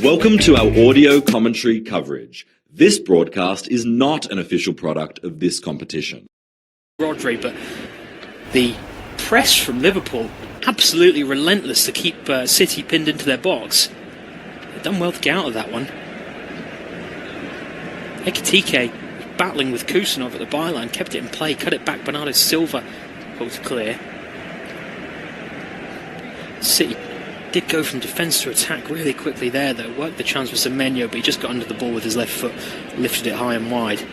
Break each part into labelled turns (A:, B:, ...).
A: Welcome to our audio commentary coverage. This broadcast is not an official product of this competition.
B: Rodri, but the press from Liverpool absolutely relentless to keep City pinned into their box. They've done well to get out of that one. Ekitike battling with Kusanov at the byline, kept it in play, cut it back. Bernardo Silva got to clear. City did go from defence to attack really quickly there, though. Worked the chance for Semenyo, but he just got under the ball with his left foot, lifted it high and wide.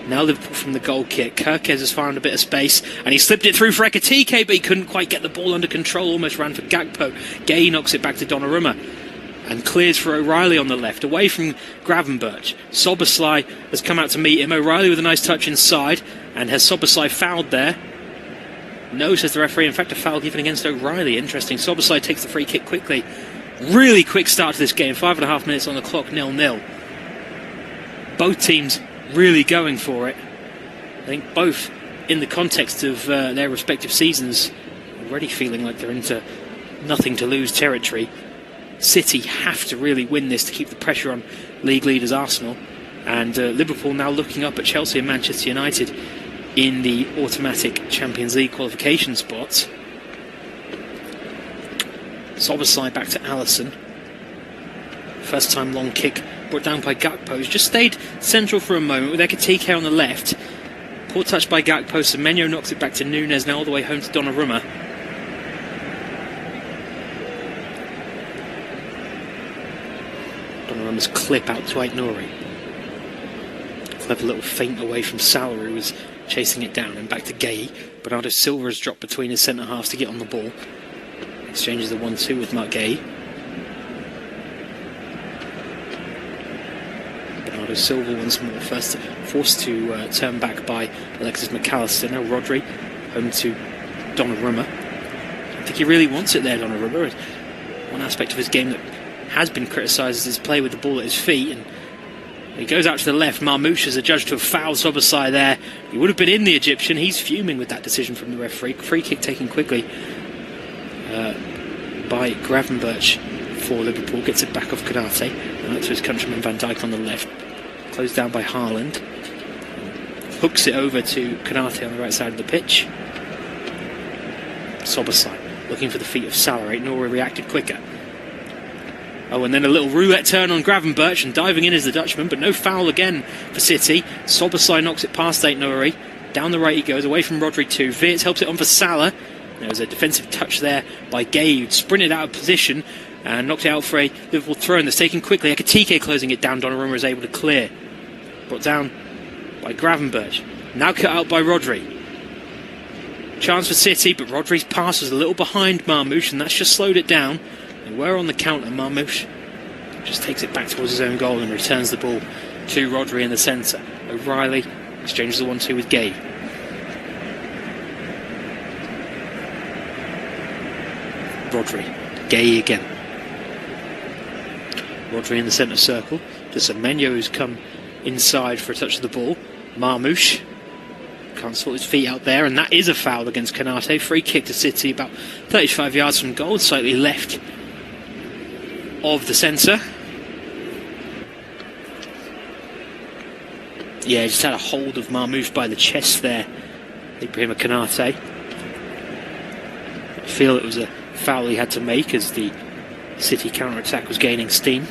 B: Now Liverpool from the goal kick. Kerkez has found a bit of space, and he slipped it through for Ekitike, but he couldn't quite get the ball under control. Almost ran for Gakpo. Gay knocks it back to Donnarumma and clears for O'Reilly on the left, away from Gravenberch. Soboslai has come out to meet him. O'Reilly with a nice touch inside, and has Soboslai fouled there? No, says the referee. In fact, a foul given against O'Reilly. Interesting. Soboslai takes the free kick quickly. Really quick start to this game. 5.5 minutes on the clock, 0-0. Both teams really going for it. I think both in the context of their respective seasons already feeling like they're into nothing to lose territory. City have to really win this to keep the pressure on league leaders Arsenal, and Liverpool now looking up at Chelsea and Manchester United in the automatic Champions League qualification spots. Soboslai back to Alisson. First time long kick brought down by Gakpo. He's just stayed central for a moment with Ekitike on the left. Poor touch by Gakpo. Semenyo knocks it back to Nunes, now all the way home to Donnarumma. Donnarumma's clip out to Aït-Nouri. Clever little feint away from Salah, who was chasing it down, and back to Gay. Bernardo Silva has dropped between his centre halves to get on the ball. Exchanges the 1-2 with Mark Gay. Bernardo Silva once more, first forced to turn back by Alexis McAllister. Now Rodri home to Donnarumma. I think he really wants it there, Donnarumma. One aspect of his game that has been criticised is his play with the ball at his feet, and he goes out to the left. Marmoush is adjudged to have fouled Soboslai there. He would have been in the Egyptian. He's fuming with that decision from the referee. Free kick taken quickly by Gravenberch for Liverpool. Gets it back off Konate. And to his countryman Van Dijk on the left. Closed down by Haaland. Hooks it over to Konate on the right side of the pitch. Soboslai looking for the feet of Salah. Aït-Nouri reacted quicker. Oh, and then a little roulette turn on Gravenberch, and diving in is the Dutchman, but no foul again for City. Soboslai knocks it past Aït-Nouri. Down the right he goes, away from Rodri too. Wirtz helps it on for Salah. There was a defensive touch there by Gay, who'd sprinted out of position and knocked it out for a Liverpool throw, and that's taken quickly. Ekitike closing it down. Donnarumma is able to clear. Brought down by Gravenberch. Now cut out by Rodri. Chance for City, but Rodri's pass was a little behind Marmoush, and that's just slowed it down. They were on the counter. Marmoush just takes it back towards his own goal and returns the ball to Rodri in the centre. O'Reilly exchanges the 1-2 with Gay. Rodri. Gay again. Rodri in the centre circle. To Semenyo, who's come inside for a touch of the ball. Marmoush can't sort his feet out there, and that is a foul against Konate. Free kick to City about 35 yards from goal, slightly left of the centre. Yeah, just had a hold of Marmoush by the chest there, Ibrahima Konate. I feel it was a foul he had to make as the City counter-attack was gaining steam.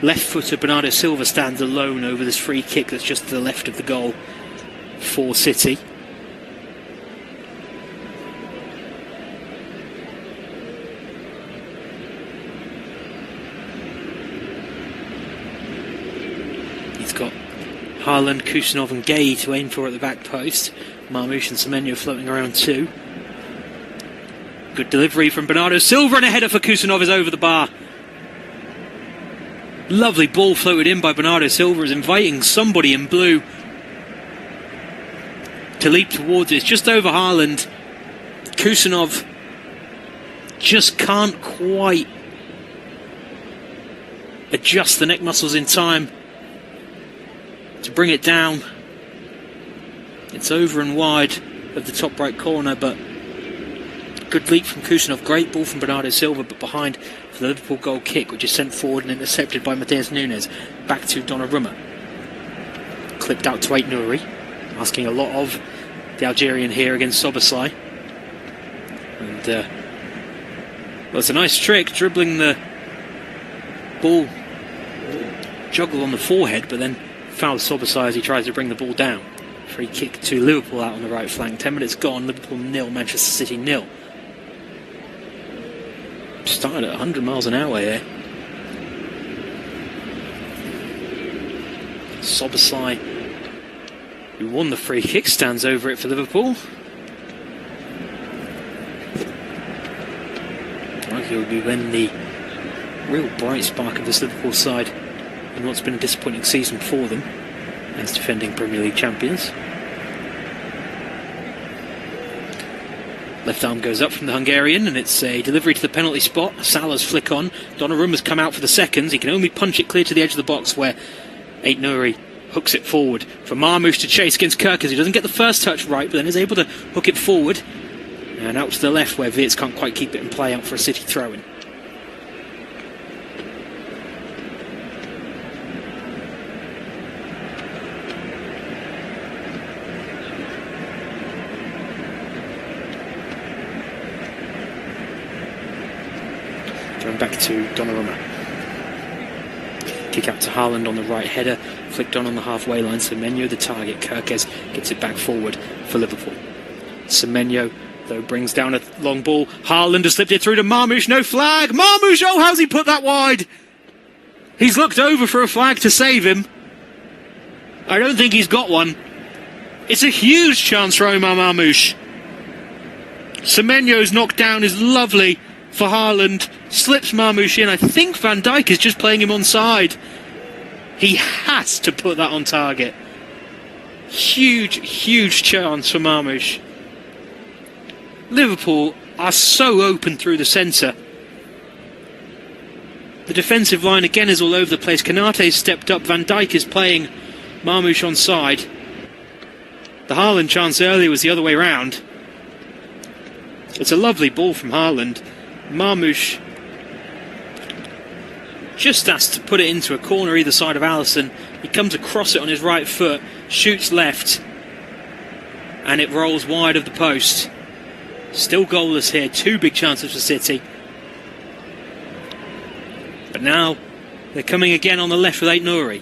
B: Left-footer Bernardo Silva stands alone over this free kick that's just to the left of the goal for City. Haaland, Kusanov and Gay to aim for at the back post. Marmoush and Semenyo floating around too. Good delivery from Bernardo Silva, and a header for Kusanov is over the bar. Lovely ball floated in by Bernardo Silva, is inviting somebody in blue to leap towards it. It's just over Haaland. Kusanov just can't quite adjust the neck muscles in time to bring it down. It's over and wide of the top right corner, but Good leap from Kusanov, great ball from Bernardo Silva, but behind for the Liverpool goal kick, which is sent forward and intercepted by Matheus Nunes. Back to Donnarumma. Clipped out to Ait-Nouri, asking a lot of the Algerian here against Szoboszlai. And, well, it's a nice trick, dribbling the ball, juggle on the forehead, but then fouls Szoboszlai as he tries to bring the ball down. Free kick to Liverpool out on the right flank. 10 minutes gone, Liverpool 0, Manchester City 0. Started at 100 miles an hour here. Szoboszlai, who won the free kick, stands over it for Liverpool. Arguably when the real bright spark of this Liverpool side in what's been a disappointing season for them as defending Premier League champions. Left arm goes up from the Hungarian, and it's a delivery to the penalty spot. Salah's flick on. Donnarumma's come out for the seconds. He can only punch it clear to the edge of the box, where Ait-Nouri hooks it forward for Marmoush to chase against Kerkez. He doesn't get the first touch right, but then is able to hook it forward and out to the left, where Wirtz can't quite keep it in play, out for a City throw-in. Going back to Donnarumma. Kick out to Haaland on the right header, flicked on the halfway line. Semenyo the target. Kerkez gets it back forward for Liverpool. Semenyo, though, brings down a long ball. Haaland has slipped it through to Marmoush. No flag. Marmoush, oh, how's he put that wide? He's looked over for a flag to save him. I don't think he's got one. It's a huge chance for Omar Marmoush. Semenyo's knockdown is lovely for Haaland. Slips Marmoush in. I think Van Dijk is just playing him onside. He has to put that on target. Huge, huge chance for Marmoush. Liverpool are so open through the centre. The defensive line again is all over the place. Konate's stepped up. Van Dijk is playing Marmoush onside. The Haaland chance earlier was the other way round. It's a lovely ball from Haaland. Marmoush just has to put it into a corner either side of Alisson. He comes across it on his right foot, shoots left, and it rolls wide of the post. Still goalless here, 2 big chances for City. But now they're coming again on the left with Ait-Nouri.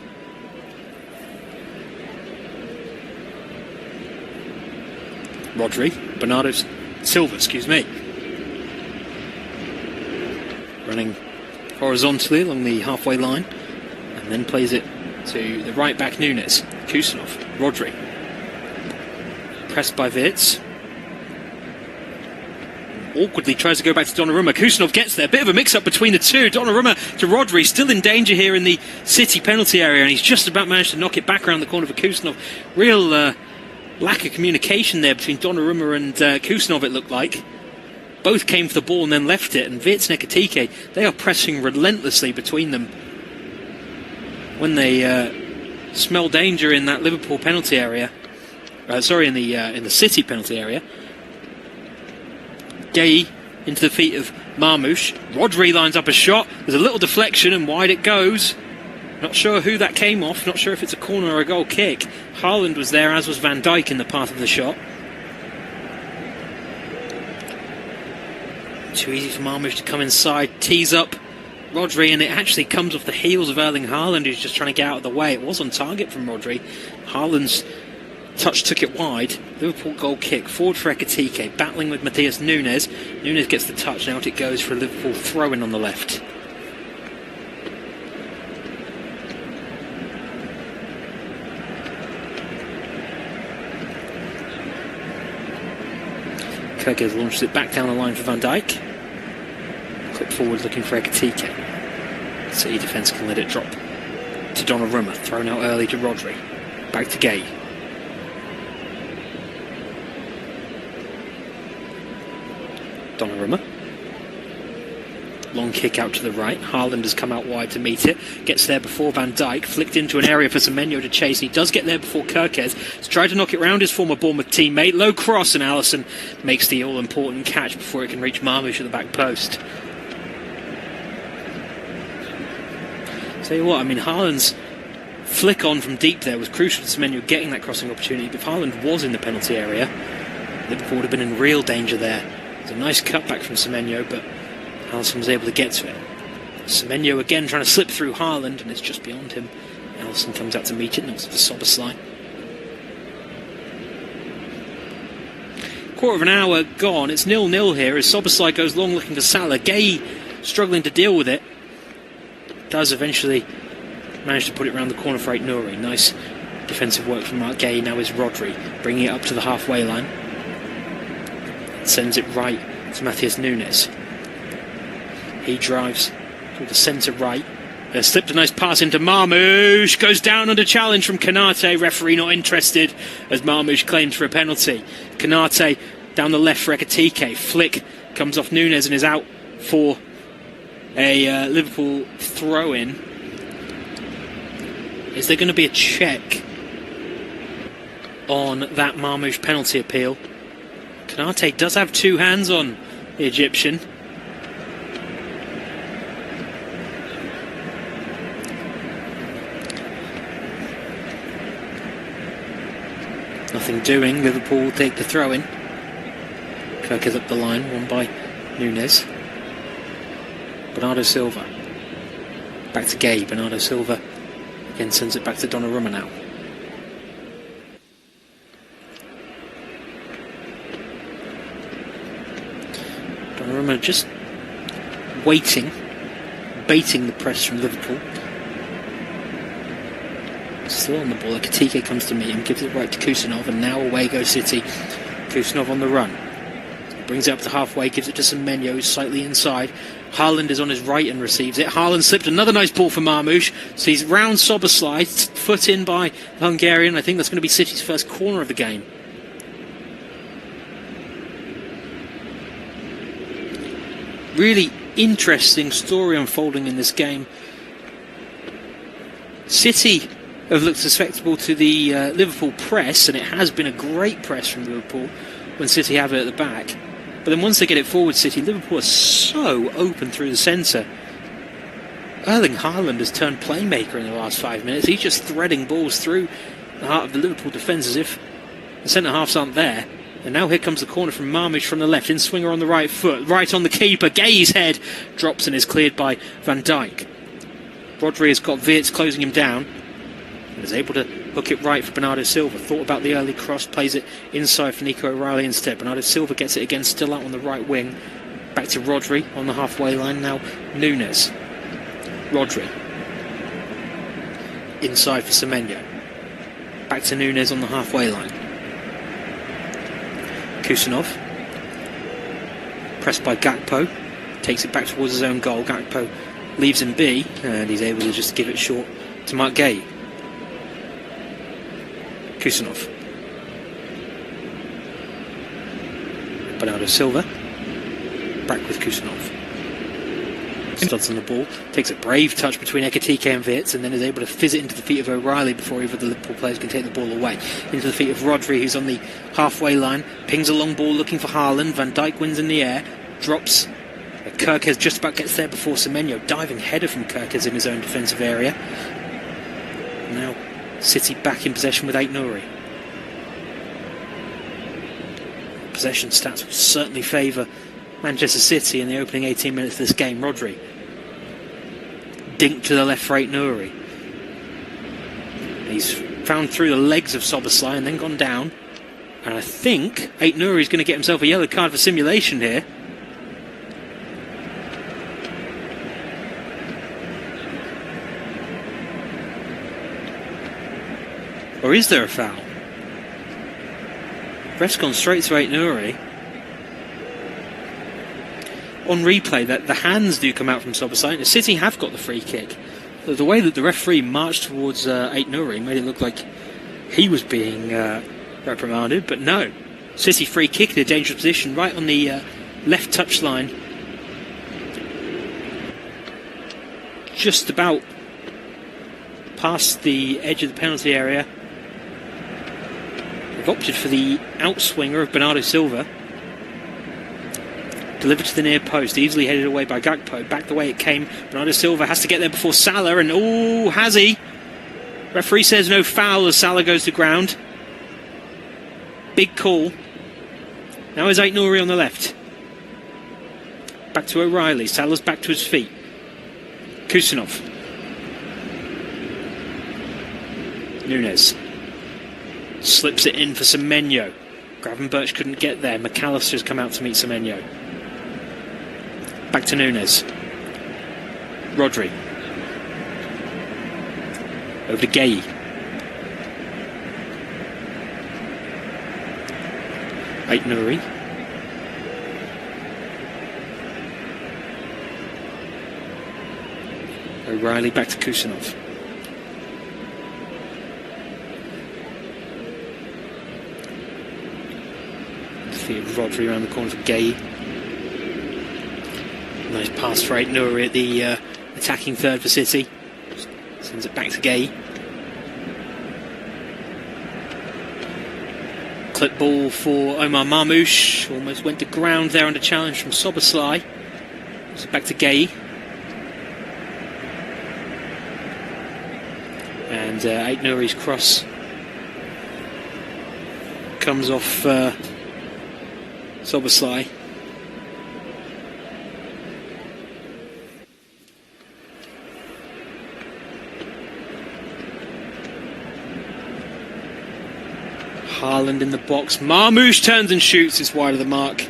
B: Bernardo Silva, running horizontally along the halfway line, and then plays it to the right back Nunes. Kusanov, Rodri, pressed by Wirtz. Awkwardly tries to go back to Donnarumma. Kusanov gets there. Bit of a mix-up between the two. Donnarumma to Rodri, still in danger here in the City penalty area, and he's just about managed to knock it back around the corner for Kusanov. Real lack of communication there between Donnarumma and Kusanov, it looked like. Both came for the ball and then left it, and Wirtz and Ekitike, they are pressing relentlessly between them when they smell danger in that Liverpool penalty area. In the City penalty area. Gay into the feet of Marmoush. Rodri lines up a shot. There's a little deflection and wide it goes. Not sure who that came off. Not sure if it's a corner or a goal kick. Haaland was there, as was Van Dijk in the path of the shot. Too easy for Marmoush to come inside, tease up Rodri, and it actually comes off the heels of Erling Haaland, who's just trying to get out of the way. It was on target from Rodri. Haaland's touch took it wide. Liverpool goal kick, forward for Ekitike, battling with Matheus Nunes. Nunes gets the touch, and out it goes for a Liverpool throw-in on the left. Kerkez launches it back down the line for Van Dijk. Clip forward looking for Ekitike. City defence can let it drop to Donnarumma. Thrown out early to Rodri. Back to Gay. Donnarumma. Long kick out to the right. Haaland has come out wide to meet it. Gets there before Van Dijk. Flicked into an area for Semenyo to chase. He does get there before Kerkez. He's tried to knock it round his former Bournemouth teammate. Low cross, and Alisson makes the all-important catch before it can reach Marmoush at the back post. Tell you what, I mean, Haaland's flick on from deep there was crucial to Semenyo getting that crossing opportunity. If Haaland was in the penalty area, Liverpool would have been in real danger there. It's a nice cutback from Semenyo, but Alisson was able to get to it. Semenyo again trying to slip through Haaland, and it's just beyond him. Alisson comes out to meet it, knocks it to Szoboszlai. Quarter of an hour gone. It's 0-0 here as Szoboszlai goes long looking for Salah. Gay struggling to deal with it. Does eventually manage to put it around the corner for Aït-Nouri. Nice defensive work from Mark Gay. Now is Rodri bringing it up to the halfway line. Sends it right to Matheus Nunes. He drives to the centre right. Slipped a nice pass into Marmoush. Goes down under challenge from Konate. Referee not interested as Marmoush claims for a penalty. Konate down the left for Ekitike. Flick comes off Nunes and is out for a Liverpool throw-in. Is there going to be a check on that Marmoush penalty appeal? Konate does have two hands on the Egyptian. Nothing doing. Liverpool will take the throw-in. Kirk is up the line, won by Nunes. Bernardo Silva. Back to Gay. Bernardo Silva again sends it back to Donnarumma now. Donnarumma just waiting, baiting the press from Liverpool. Still on the ball. Ekitike comes to meet him, gives it right to Kusanov, and now away goes City. Kusanov on the run. Brings it up to halfway, gives it to Semenyo, who's slightly inside. Haaland is on his right and receives it. Haaland slipped another nice ball for Marmoush. So he's round Szoboszlai, foot in by the Hungarian. I think that's going to be City's first corner of the game. Really interesting story unfolding in this game. City have looked susceptible to the Liverpool press, and it has been a great press from Liverpool when City have it at the back. But then once they get it forward, City, Liverpool are so open through the centre. Erling Haaland has turned playmaker in the last 5 minutes. He's just threading balls through the heart of the Liverpool defence as if the centre-halves aren't there. And now here comes the corner from Marmoush from the left. In swinger on the right foot, right on the keeper. Gay's head drops and is cleared by Van Dijk. Rodri has got Wirtz closing him down and is able to hook it right for Bernardo Silva. Thought about the early cross, plays it inside for Nico O'Reilly instead. Bernardo Silva gets it again, still out on the right wing. Back to Rodri on the halfway line. Now Nunes. Rodri. Inside for Semenyo. Back to Nunes on the halfway line. Kusanov. Pressed by Gakpo. Takes it back towards his own goal. Gakpo leaves him be, and he's able to just give it short to Mark Gay. Kusanov. Bernardo Silva. Back with Kusanov. Studs on the ball. Takes a brave touch between Ekitike and Wirtz, and then is able to fizz it into the feet of O'Reilly before either of the Liverpool players can take the ball away. Into the feet of Rodri, who's on the halfway line. Pings a long ball looking for Haaland. Van Dijk wins in the air. Drops. Kerkez just about gets there before Semenyo. Diving header from Kerkez in his own defensive area. Now City back in possession with Aït-Nouri. Possession stats will certainly favour Manchester City in the opening 18 minutes of this game. Rodri. Dink to the left for Aït-Nouri. He's found through the legs of Szoboszlai and then gone down. And I think Aït-Nouri is going to get himself a yellow card for simulation here. Or is there a foul? Ref's gone straight to Aït-Nouri. On replay, that the hands do come out from Szoboszlai. The City have got the free kick. The way that the referee marched towards Aït-Nouri made it look like he was being reprimanded, but no. City free kick in a dangerous position right on the left touchline just about past the edge of the penalty area. They've opted for the outswinger of Bernardo Silva. Delivered to the near post, easily headed away by Gakpo. Back the way it came. Bernardo Silva has to get there before Salah, and has he? Referee says no foul as Salah goes to ground. Big call. Now is Ait Nouri on the left. Back to O'Reilly. Salah's back to his feet. Kusanov. Nunes. Slips it in for Semenyo. Gravenberch couldn't get there. McAllister's come out to meet Semenyo. Back to Nunes. Rodri. Over to Gay. Ait Nouri. O'Reilly back to Kusanov. Defeated Rodri around the corner for Gay. Nice pass for Ait Nouri at the attacking third for City. Sends it back to Gay. Clip ball for Omar Marmoush. Almost went to ground there under challenge from Soboslai. So back to Gay. And Ait Nouri's cross comes off Soboslai. Haaland in the box. Marmoush turns and shoots. It's wide of the mark.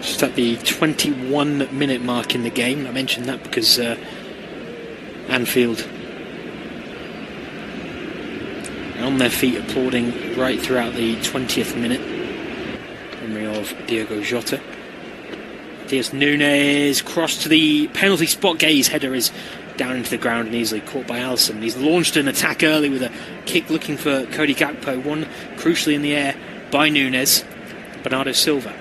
B: Just at the 21-minute mark in the game. I mentioned that because Anfield on their feet applauding right throughout the 20th minute. Memory of Diogo Jota. Diaz Nunes cross to the penalty spot. Gay's header is down into the ground and easily caught by Alisson. He's launched an attack early with a kick looking for Cody Gakpo. One crucially in the air by Nunes. Bernardo Silva.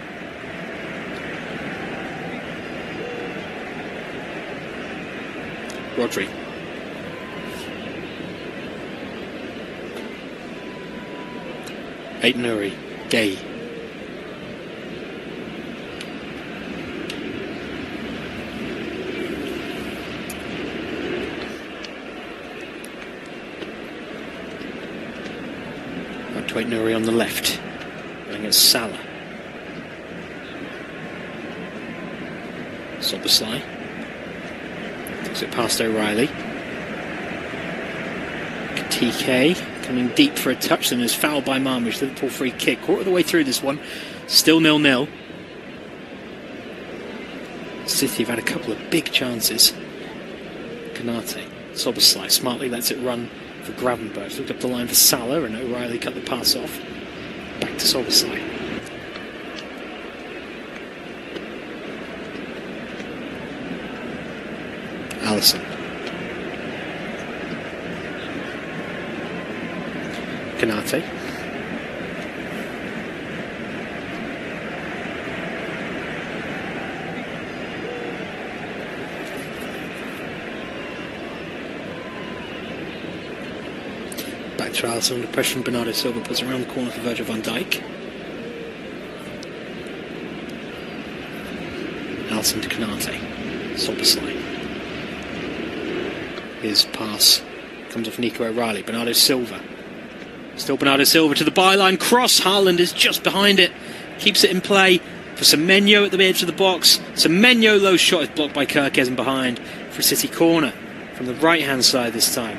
B: Rodri. Ait Nouri. Gay. Back to Ait Nouri on the left. Going against Salah. Soboslai. Takes it past O'Reilly. TK coming deep for a touch, then is fouled by Marmoush. Liverpool free kick. Quarter of the way through this one. Still 0-0. City have had a couple of big chances. Konate. Soboslai smartly lets it run for Gravenberch. Looked up the line for Salah and O'Reilly cut the pass off. Back to Soboslai. Alisson. Konate. Back to Alisson under pressure from Bernardo Silva, puts it around the corner for Virgil van Dijk. Alisson to Konate. Soboslai. His pass comes off Nico O'Reilly. Bernardo Silva. Still Bernardo Silva to the byline. Cross. Haaland is just behind it. Keeps it in play for Semenyo at the edge of the box. Semenyo, low shot, is blocked by Kerkez and behind for a City corner from the right hand side this time.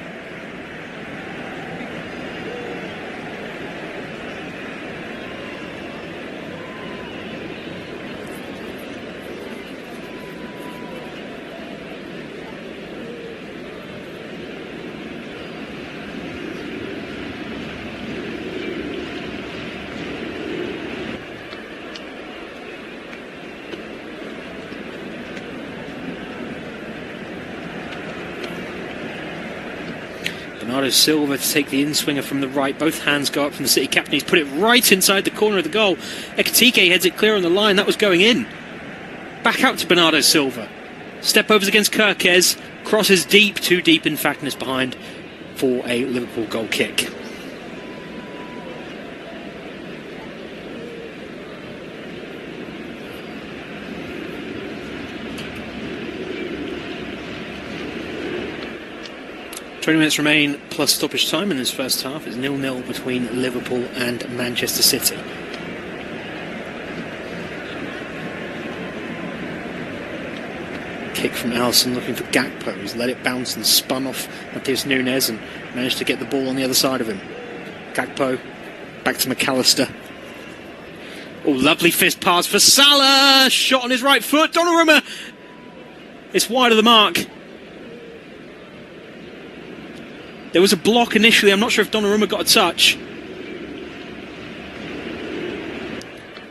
B: Bernardo Silva to take the in-swinger from the right. Both hands go up from the City captain. He's put it right inside the corner of the goal. Ekitike heads it clear on the line. That was going in. Back out to Bernardo Silva. Step overs against Kirkez. Crosses deep, too deep in fact, and is behind for a Liverpool goal kick. Minutes remain plus stoppage time in this first half. It's 0-0 between Liverpool and Manchester City. Kick from Alisson looking for Gakpo. He's let it bounce and spun off Matheus Nunes and managed to get the ball on the other side of him. Gakpo back to McAllister. Oh, lovely fist pass for Salah. Shot on his right foot. Donnarumma. It's wide of the mark. There was a block initially. I'm not sure if Donnarumma got a touch.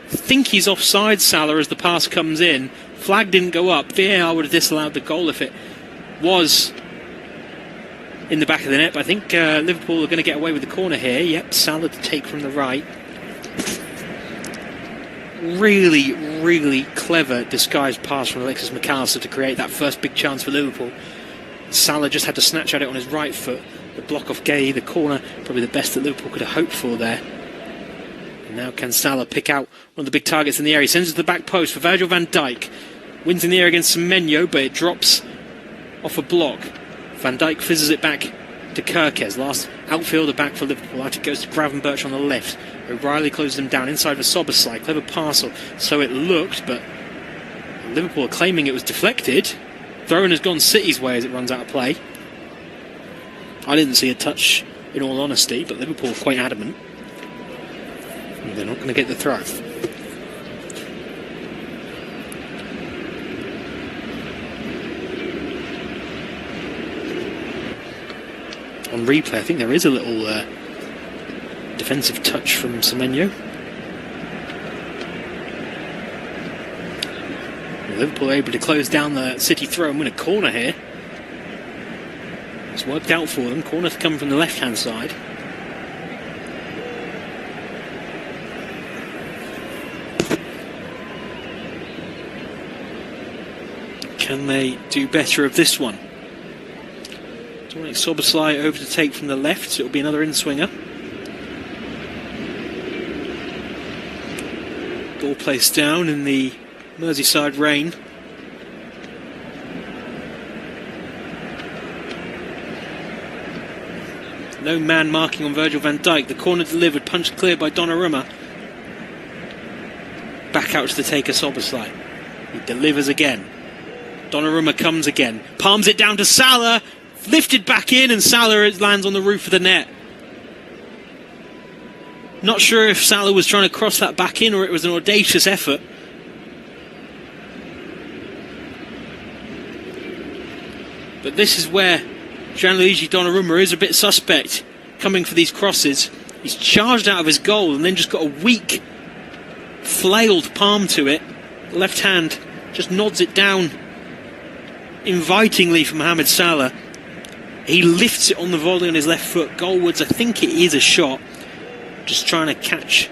B: I think he's offside, Salah, as the pass comes in. Flag didn't go up. VAR would have disallowed the goal if it was in the back of the net. But I think Liverpool are going to get away with the corner here. Yep, Salah to take from the right. Really, really clever disguised pass from Alexis McAllister to create that first big chance for Liverpool. Salah just had to snatch at it on his right foot. The block off Gay, the corner, probably the best that Liverpool could have hoped for there. And now can Salah pick out one of the big targets in the area. He sends it to the back post for Virgil van Dijk. Wins in the air against Semenyo, but it drops off a block. Van Dijk fizzes it back to Kirkez. Last outfielder back for Liverpool. Out it goes to Gravenberch on the left. O'Reilly closes him down inside for Soboslai. Clever parcel. So it looked, but Liverpool are claiming it was deflected. Throw-in has gone City's way as it runs out of play. I didn't see a touch, in all honesty, but Liverpool are quite adamant. And they're not going to get the throw. On replay, I think there is a little defensive touch from Semenyo. Liverpool are able to close down the City throw and win a corner here. It's worked out for them. Corner to come from the left-hand side. Can they do better of this one? Dominic Soboslai over to take from the left, so it'll be another in-swinger. Ball placed down in the Merseyside rain. No man marking on Virgil van Dijk. The corner delivered, punched clear by Donnarumma. Back out to the taker, Soboslai. He delivers again. Donnarumma comes again. Palms it down to Salah. Lifted back in, and Salah lands on the roof of the net. Not sure if Salah was trying to cross that back in or it was an audacious effort. But this is where Gianluigi Donnarumma is a bit suspect coming for these crosses. He's charged out of his goal and then just got a weak, flailed palm to it. Left hand just nods it down invitingly for Mohamed Salah. He lifts it on the volley on his left foot. Goalwards, I think it is a shot. Just trying to catch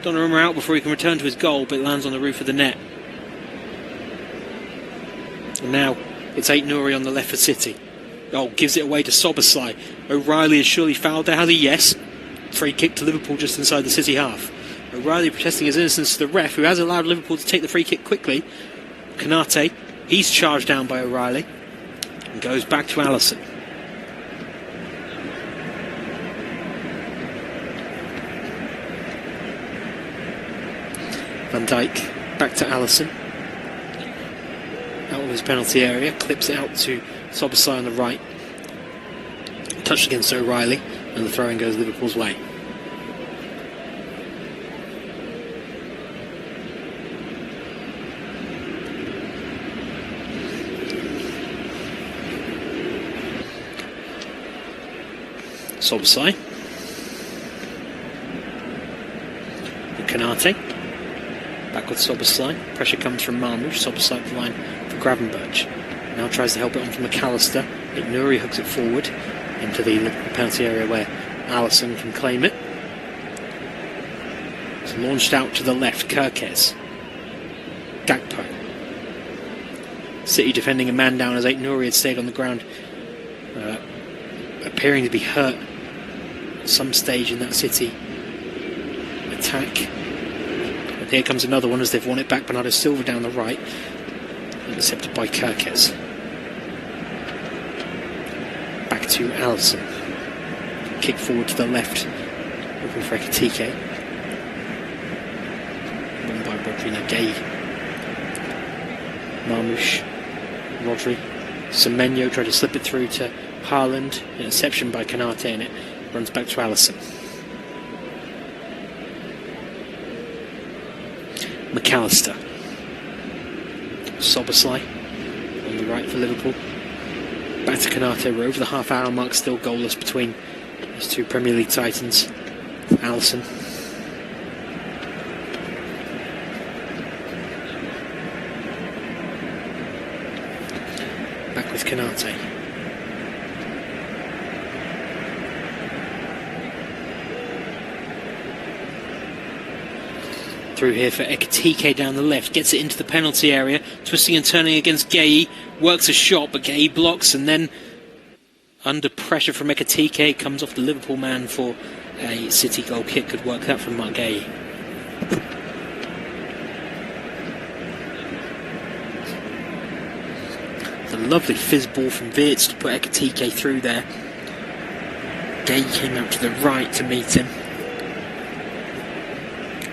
B: Donnarumma out before he can return to his goal, but it lands on the roof of the net. And now it's Aït-Nouri on the left for City. Oh, gives it away to Soboslai. O'Reilly has surely fouled there, has he? Yes. Free kick to Liverpool just inside the City half. O'Reilly protesting his innocence to the ref, who has allowed Liverpool to take the free kick quickly. Konate, he's charged down by O'Reilly and goes back to Alisson. Van Dijk back to Alisson. Out of his penalty area, clips it out to Soboslai on the right. Touched against O'Reilly, and the throw-in goes Liverpool's way. Soboslai. Konate. Back with Soboslai. Pressure comes from Marmoush. Soboslai line for Gravenberch. Now tries to help it on from McAllister. Aït-Nouri hooks it forward. into the Liverpool penalty area where Alisson can claim it. It's launched out to the left, Kirkes. Gakpo. City defending a man down as Aït-Nouri had stayed on the ground, appearing to be hurt at some stage in that City attack. And here comes another one as they've won it back. Bernardo Silva down the right, intercepted by Kirkes. Back to Alisson. Kick forward to the left, looking for Ekitike. Won by Rodri, now Gay. Marmoush. Rodri. Semenyo tried to slip it through to Haaland. Interception by Konate, and it runs back to Alisson. McAllister. Soboslai on the right for Liverpool. Back to Konate. We're over the half-hour mark, still goalless between these two Premier League titans. Alisson. Back with Konate. Through here for Ekitike down the left, gets it into the penalty area, twisting and turning against Gay, works a shot but Gay blocks, and then under pressure from Ekitike comes off the Liverpool man for a City goal kick. Could work that from Mark Gay. The lovely fizz ball from Wirtz to put Ekitike through there. Gay came out to the right to meet him.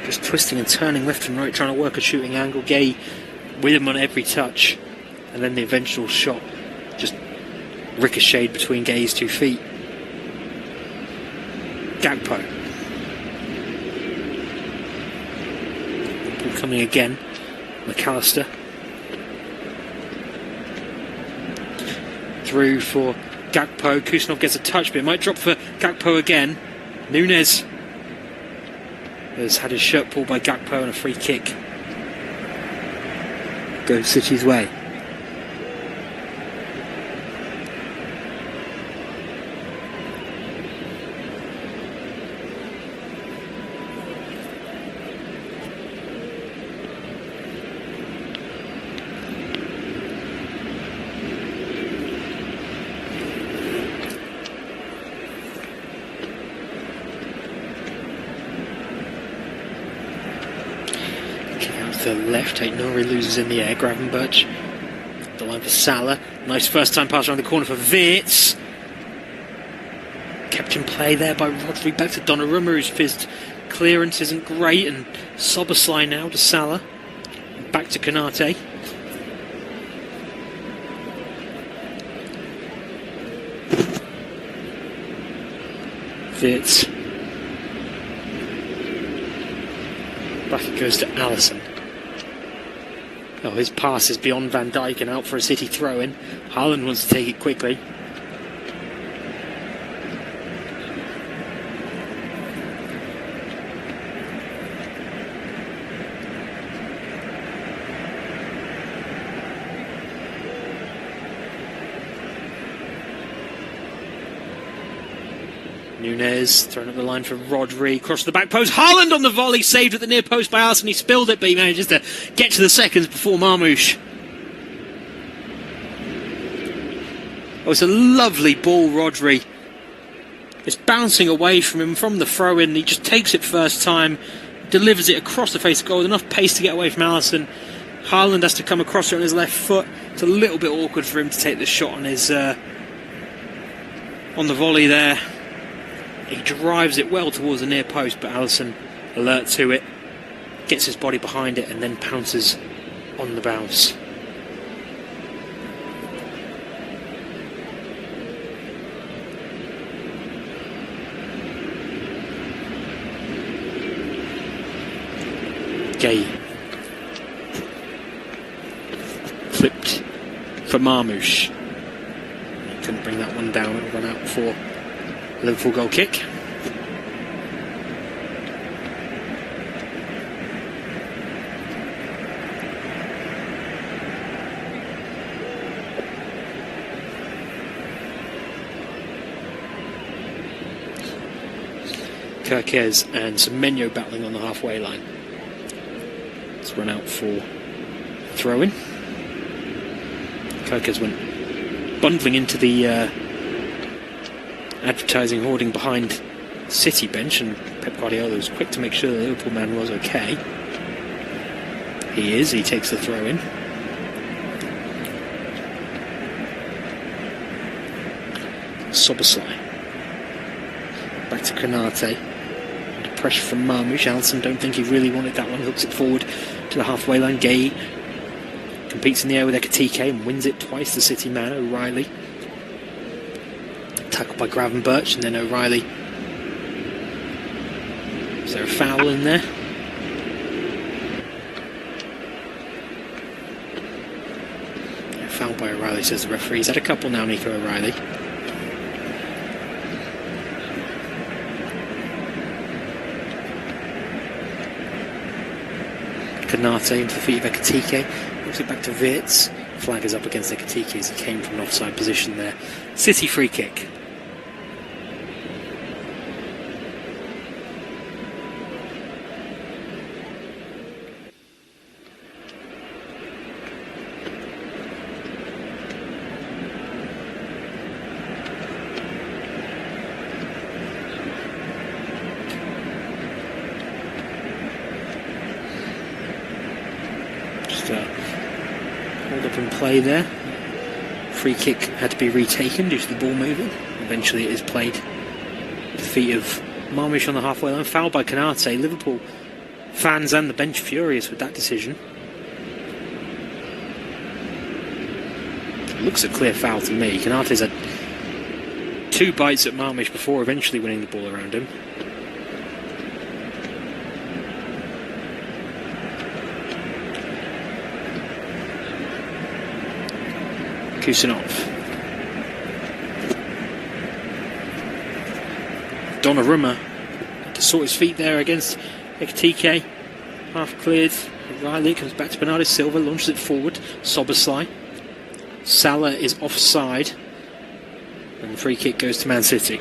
B: Just twisting and turning left and right, trying to work a shooting angle. Gay with him on every touch. And then the eventual shot just ricocheted between Gay's 2 feet. Gakpo. Ball coming again. McAllister. Through for Gakpo. Kusanov gets a touch, but it might drop for Gakpo again. Nunes has had his shirt pulled by Gakpo, and a free kick goes City's way. The left, Aït-Nouri loses in the air. Gravenberch, the line for Salah. Nice first time pass around the corner for Wirtz. Kept in play there by Rodri. Back to Donnarumma, whose fizzed clearance isn't great, and Soboslai now to Salah. Back to Konate. Wirtz. Back it goes to Alisson. Oh, his pass is beyond Van Dijk and out for a City throw-in. Haaland wants to take it quickly. Nunes throwing up the line for Rodri, cross to the back post. Haaland on the volley, saved at the near post by Alisson. He spilled it, but he manages to get to the seconds before Marmoush. Oh, it's a lovely ball, Rodri. It's bouncing away from him from the throw-in. He just takes it first time, delivers it across the face of goal with enough pace to get away from Alisson. Haaland has to come across it on his left foot. It's a little bit awkward for him to take the shot on his on the volley there. He drives it well towards the near post, but Alisson, alert to it, gets his body behind it and then pounces on the bounce. Gay. Flipped for Marmoush. He couldn't bring that one down, it'll run out for Liverpool goal kick. Kirkez and Semenyo battling on the halfway line. Let's run out for throw-in. Kirkez went bundling into the advertising hoarding behind City bench, and Pep Guardiola was quick to make sure the Liverpool man was okay. He is. He takes the throw-in. Soboslai. Back to Konate. Under pressure from Marmoush. Alisson don't think he really wanted that one. Hooks it forward to the halfway line. Gay competes in the air with Ekitike and wins it twice. The City man, O'Reilly. Tackled by Gravenberch, and then O'Reilly. Is there a foul in there? Yeah, foul by O'Reilly, says the referee. He's had a couple now, Nico O'Reilly. Konate into the feet of Ekitike. Moves it back to Wirtz. Flag is up against Ekitike as he came from an offside position there. City free kick. Hold up and play there. Free kick had to be retaken due to the ball moving. Eventually it is played at the feet of Marmoush on the halfway line. Foul by Konate. Liverpool fans and the bench furious with that decision. It looks a clear foul to me. Konate's had 2 bites at Marmoush before eventually winning the ball around him. Kusanov. Donnarumma to sort his feet there against Ekitike. Half cleared. Riley comes back to Bernardo Silva, launches it forward. Soboslai. Salah is offside. And the free kick goes to Man City.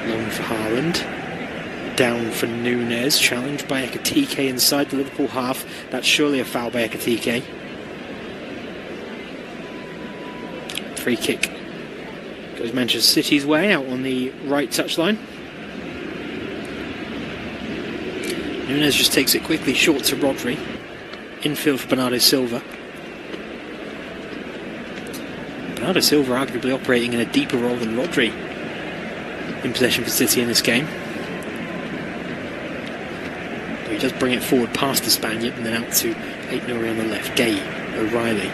B: Long for Haaland. Down for Núñez. Challenged by Ekitike inside the Liverpool half. That's surely a foul by Ekitike. Free kick goes Manchester City's way out on the right touchline. Núñez just takes it quickly short to Rodri. Infield for Bernardo Silva. Bernardo Silva arguably operating in a deeper role than Rodri in possession for City in this game. But he does bring it forward past the Spaniard and then out to Aït-Nouri on the left. Gay, O'Reilly,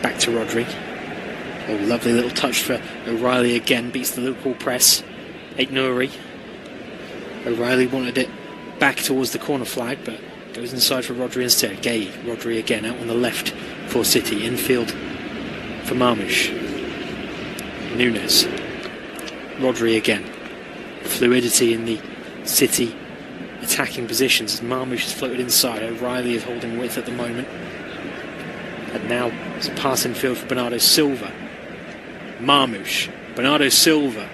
B: back to Rodri. Oh, lovely little touch for O'Reilly again, beats the Liverpool press. Aït-Nouri. O'Reilly wanted it back towards the corner flag, but goes inside for Rodri instead. Gay, Rodri again, out on the left for City. Infield for Marmoush. Núñez. Rodri again. Fluidity in the City attacking positions as Marmoush is floated inside. O'Reilly is holding width at the moment. And now it's a pass infield for Bernardo Silva. Marmoush. Bernardo Silva.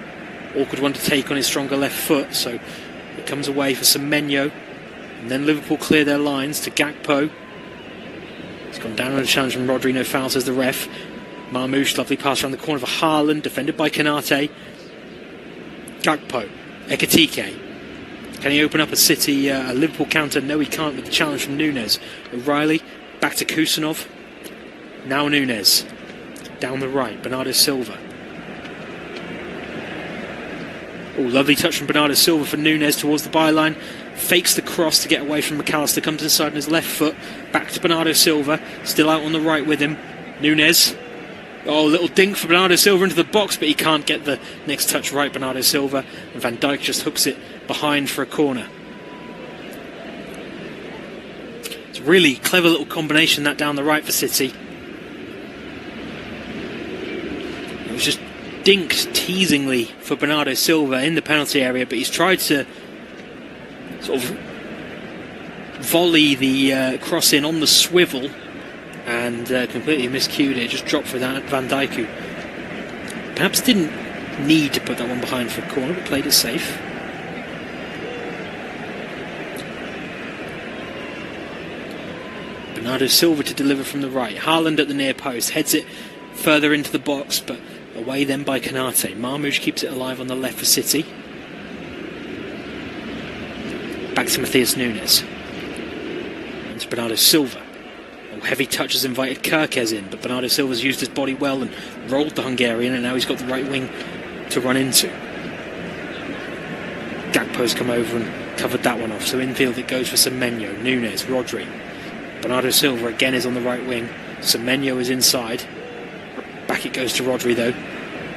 B: Awkward one to take on his stronger left foot, so it comes away for Semenyo. And then Liverpool clear their lines to Gakpo. He's gone down on a challenge from Rodri, no foul, says the ref. Marmoush, lovely pass around the corner for Haaland, defended by Konate. Gakpo, Ekitike. Can he open up a Liverpool counter? No, he can't with the challenge from Núñez. O'Reilly, back to Kusanov. Now Núñez. Down the right, Bernardo Silva. Oh, lovely touch from Bernardo Silva for Núñez towards the byline. Fakes the cross to get away from McAllister. Comes inside on his left foot. Back to Bernardo Silva. Still out on the right with him. Núñez. Oh, little dink for Bernardo Silva into the box, but he can't get the next touch right, Bernardo Silva. And Van Dijk just hooks it behind for a corner. It's a really clever little combination that down the right for City. was just dinked teasingly for Bernardo Silva in the penalty area, but he's tried to sort of volley the cross in on the swivel and completely miscued it. Just dropped for that Van Dijk, who perhaps didn't need to put that one behind for a corner, but played it safe. Bernardo Silva to deliver from the right. Haaland at the near post, heads it further into the box, but away then by Konate. Marmoush keeps it alive on the left for City. Back to Matheus Nunes. And to Bernardo Silva. Oh, heavy touch has invited Kerkez in, but Bernardo Silva's used his body well and rolled the Hungarian, and now he's got the right wing to run into. Gakpo's come over and covered that one off, so infield it goes for Semenyo, Nunes, Rodri. Bernardo Silva again is on the right wing. Semenyo is inside. Back it goes to Rodri though.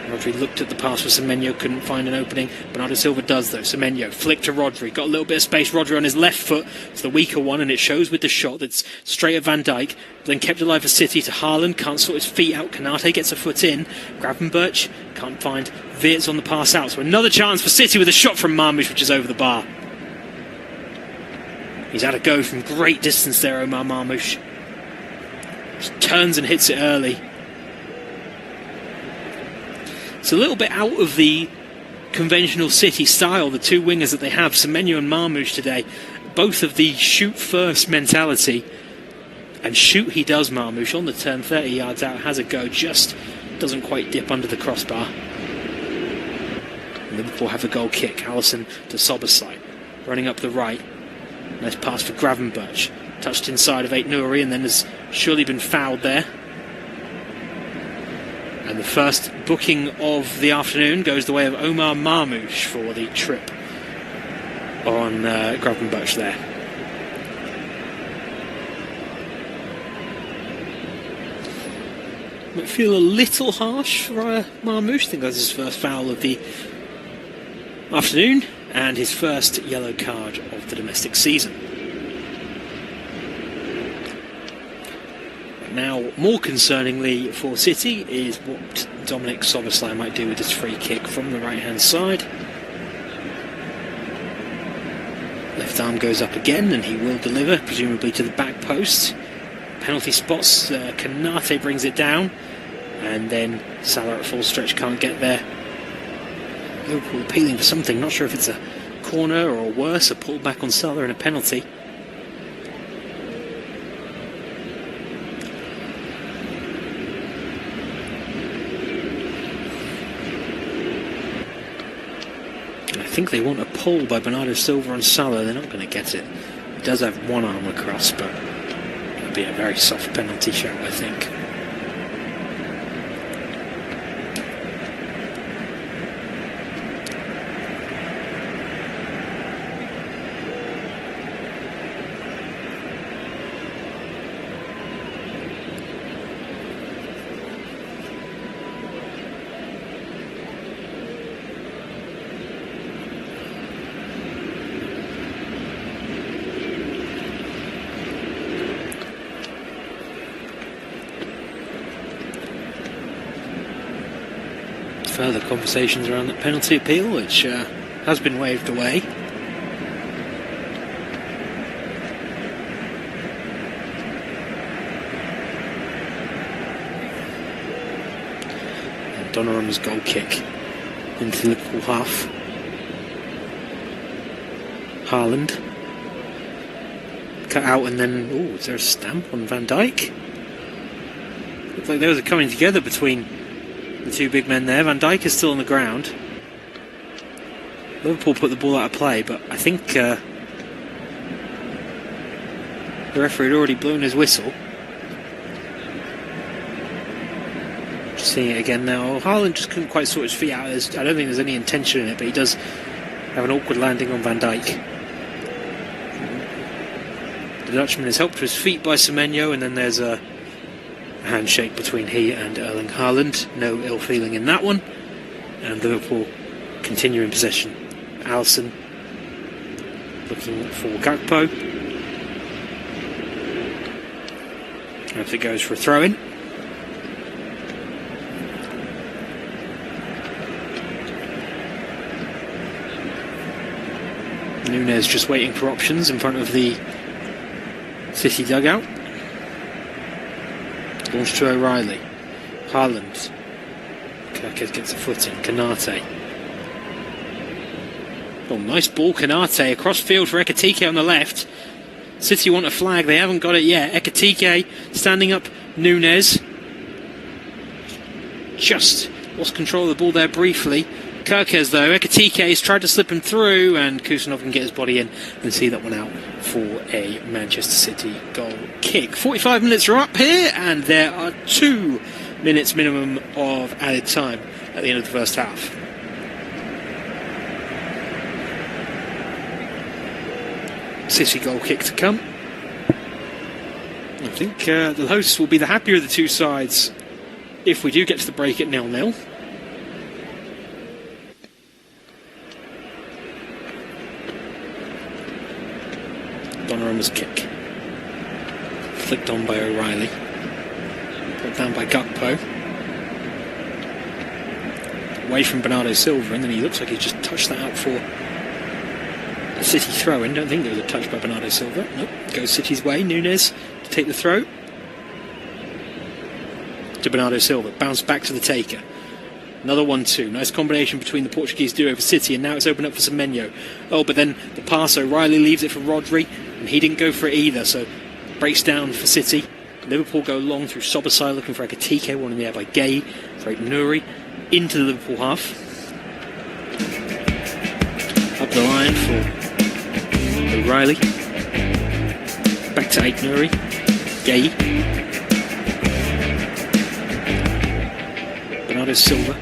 B: Rodri looked at the pass for Semenyo, couldn't find an opening. Bernardo Silva does though. Semenyo flick to Rodri, got a little bit of space. Rodri on his left foot, it's the weaker one, and it shows with the shot that's straight at Van Dijk. Then kept alive for City to Haaland, can't sort his feet out. Konate gets a foot in. Gravenberch can't find Wirtz on the pass out. So another chance for City with a shot from Marmoush, which is over the bar. He's had a go from great distance there, Omar Marmoush. Just turns and hits it early. It's a little bit out of the conventional City style, the two wingers that they have, Semenyo and Marmoush today. Both of the shoot-first mentality. And shoot he does, Marmoush, on the turn, 30 yards out, has a go, just doesn't quite dip under the crossbar. Liverpool have a goal kick. Alisson to Soboslai, running up the right. Nice pass for Gravenberch. Touched inside of Ait-Nouri and then has surely been fouled there. And the first booking of the afternoon goes the way of Omar Marmoush for the trip on Gravenberch there. Might feel a little harsh for Marmoush. I think that's his first foul of the afternoon and his first yellow card of the domestic season. Now, more concerningly for City is what Dominic Soboslai might do with his free kick from the right-hand side. Left arm goes up again and he will deliver, presumably to the back post. Penalty spots, Konate brings it down, and then Salah at full stretch can't get there. Liverpool appealing for something, not sure if it's a corner or worse, a pull back on Salah and a penalty. I think they want a pull by Bernardo Silva on Salah. They're not going to get it. He does have one arm across, but it'll be a very soft penalty shout, I think. Further conversations around the penalty appeal, which has been waved away. And Donnarumma's goal kick into the Liverpool half. Haaland cut out, and then is there a stamp on Van Dijk? Looks like those are coming together between the two big men there. Van Dijk is still on the ground. Liverpool put the ball out of play, but I think the referee had already blown his whistle. Just seeing it again now. Haaland just couldn't quite sort his feet out. I don't think there's any intention in it, but he does have an awkward landing on Van Dijk. The Dutchman is helped to his feet by Semenyo, and then there's a handshake between he and Erling Haaland. No ill feeling in that one, and Liverpool continue in possession. Alisson looking for Gakpo. If it goes for a throw-in. Núñez just waiting for options in front of the City dugout. Launch to O'Reilly. Haaland. Kerkez gets a foot in. Konate. Oh, nice ball, Konate. Across field for Ekitike on the left. City want a flag. They haven't got it yet. Ekitike standing up Núñez. Just lost control of the ball there briefly. Kerkez, though, Ekitike has tried to slip him through, and Kusanov can get his body in and see that one out for a Manchester City goal kick. 45 minutes are up here, and there are 2 minutes minimum of added time at the end of the first half. City goal kick to come. I think the hosts will be the happier of the two sides if we do get to the break at 0-0. Donnarumma's kick. Flicked on by O'Reilly. Put down by Gakpo. Away from Bernardo Silva, and then he looks like he's just touched that out for a City throw-in. Don't think there was a touch by Bernardo Silva. Nope. Goes City's way. Núñez to take the throw. To Bernardo Silva. Bounce back to the taker. Another 1-2. Nice combination between the Portuguese duo for City, and now it's opened up for Semenyo. Oh, but then the pass, O'Reilly leaves it for Rodri, and he didn't go for it either, so breaks down for City. Liverpool go long through Sobosai, looking for Ekitike, one in the air by Gay, for Nuri, into the Liverpool half. Up the line for O'Reilly. Back to Nuri. Gay. Bernardo Silva.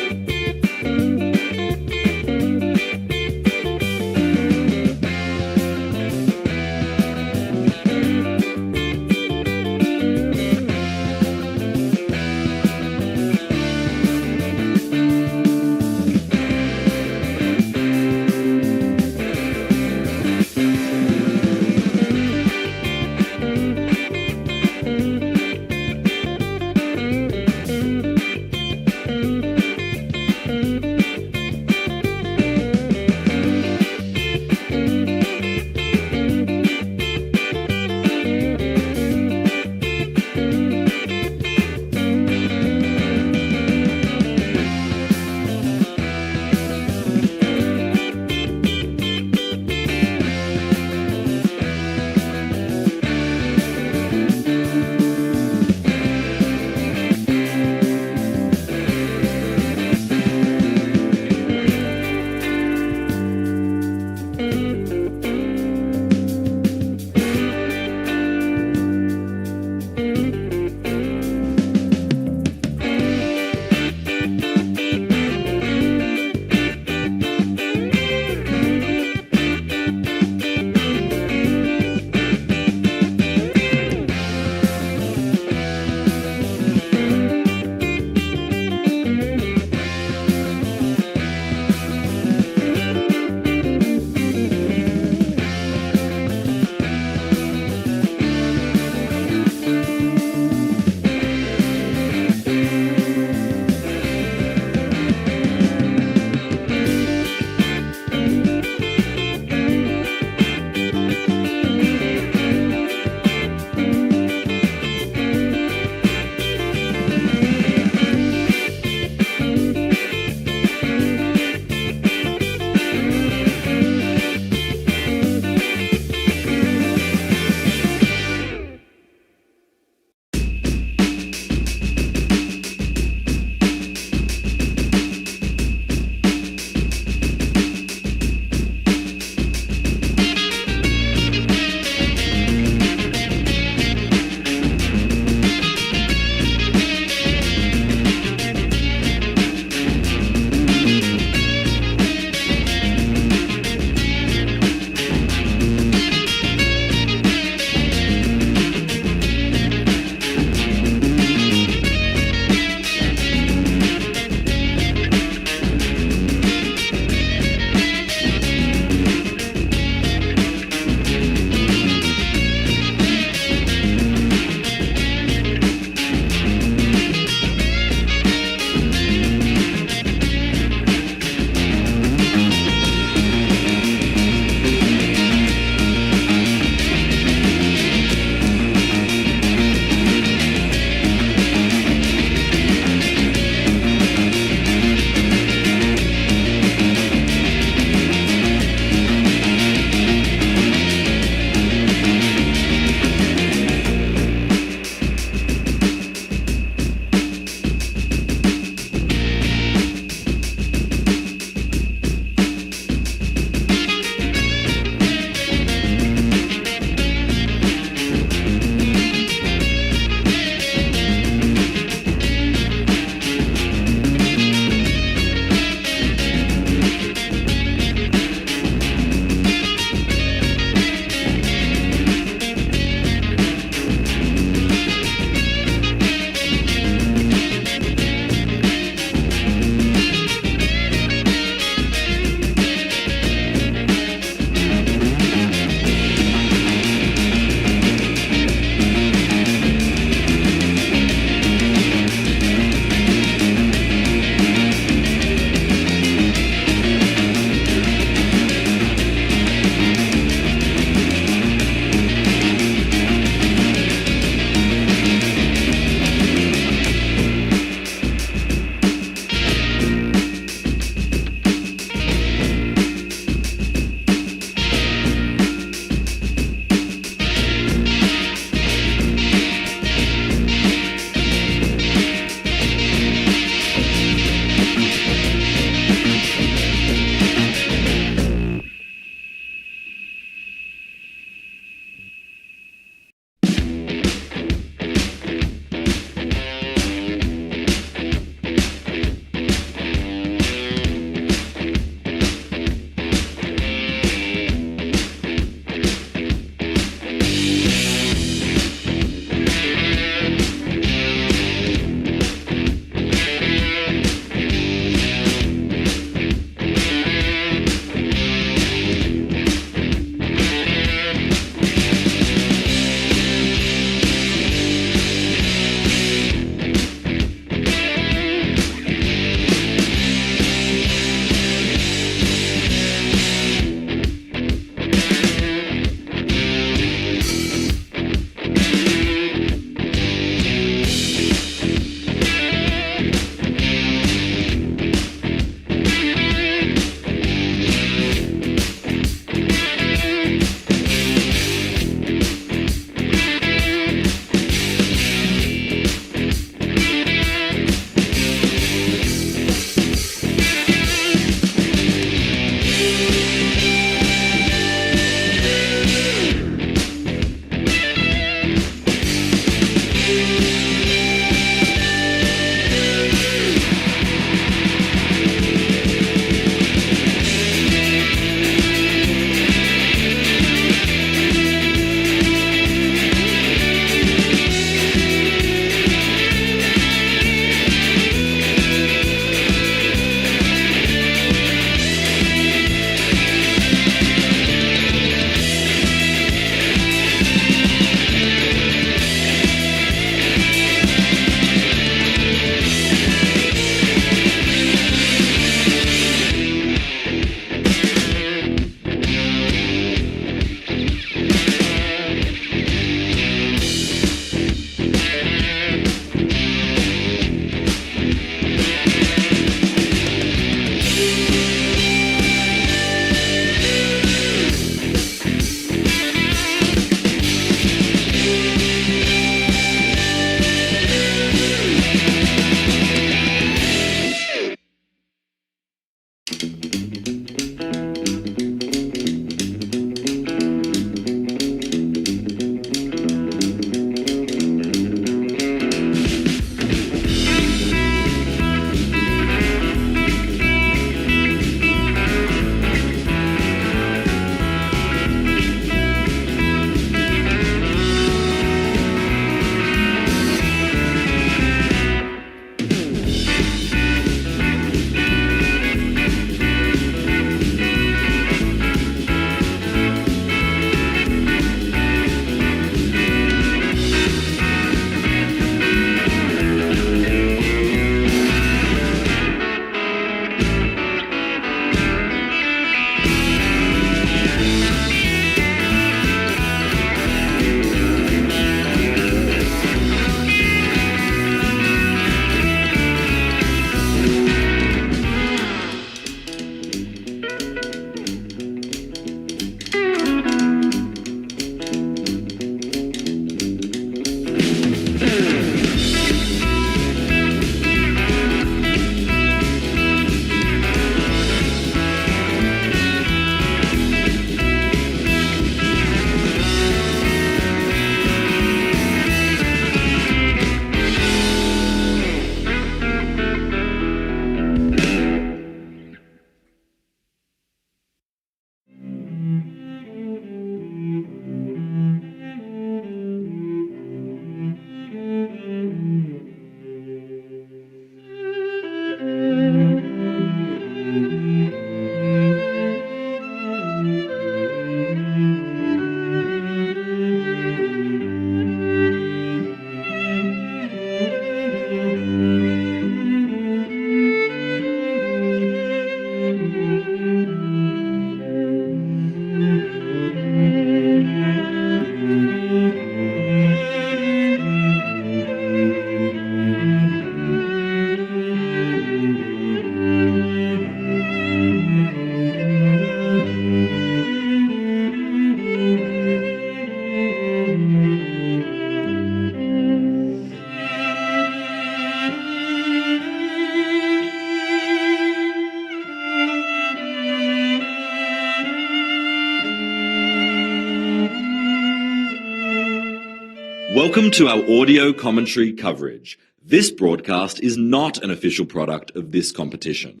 A: Welcome to our audio commentary coverage. This broadcast is not an official product of this competition.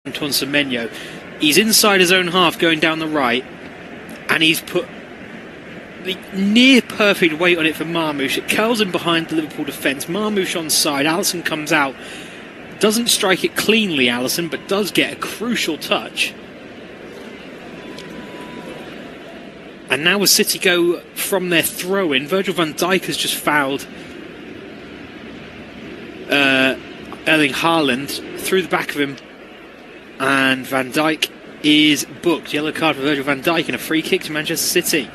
B: Antoine Semenyo, he's inside his own half going down the right, and he's put the near perfect weight on it for Marmoush. It curls in behind the Liverpool defence. Marmoush onside. Alisson comes out. Doesn't strike it cleanly, Alisson, but does get a crucial touch. And now as City go from their throw-in, Virgil van Dijk has just fouled Erling Haaland through the back of him. And Van Dijk is booked. Yellow card for Virgil van Dijk and a free kick to Manchester City.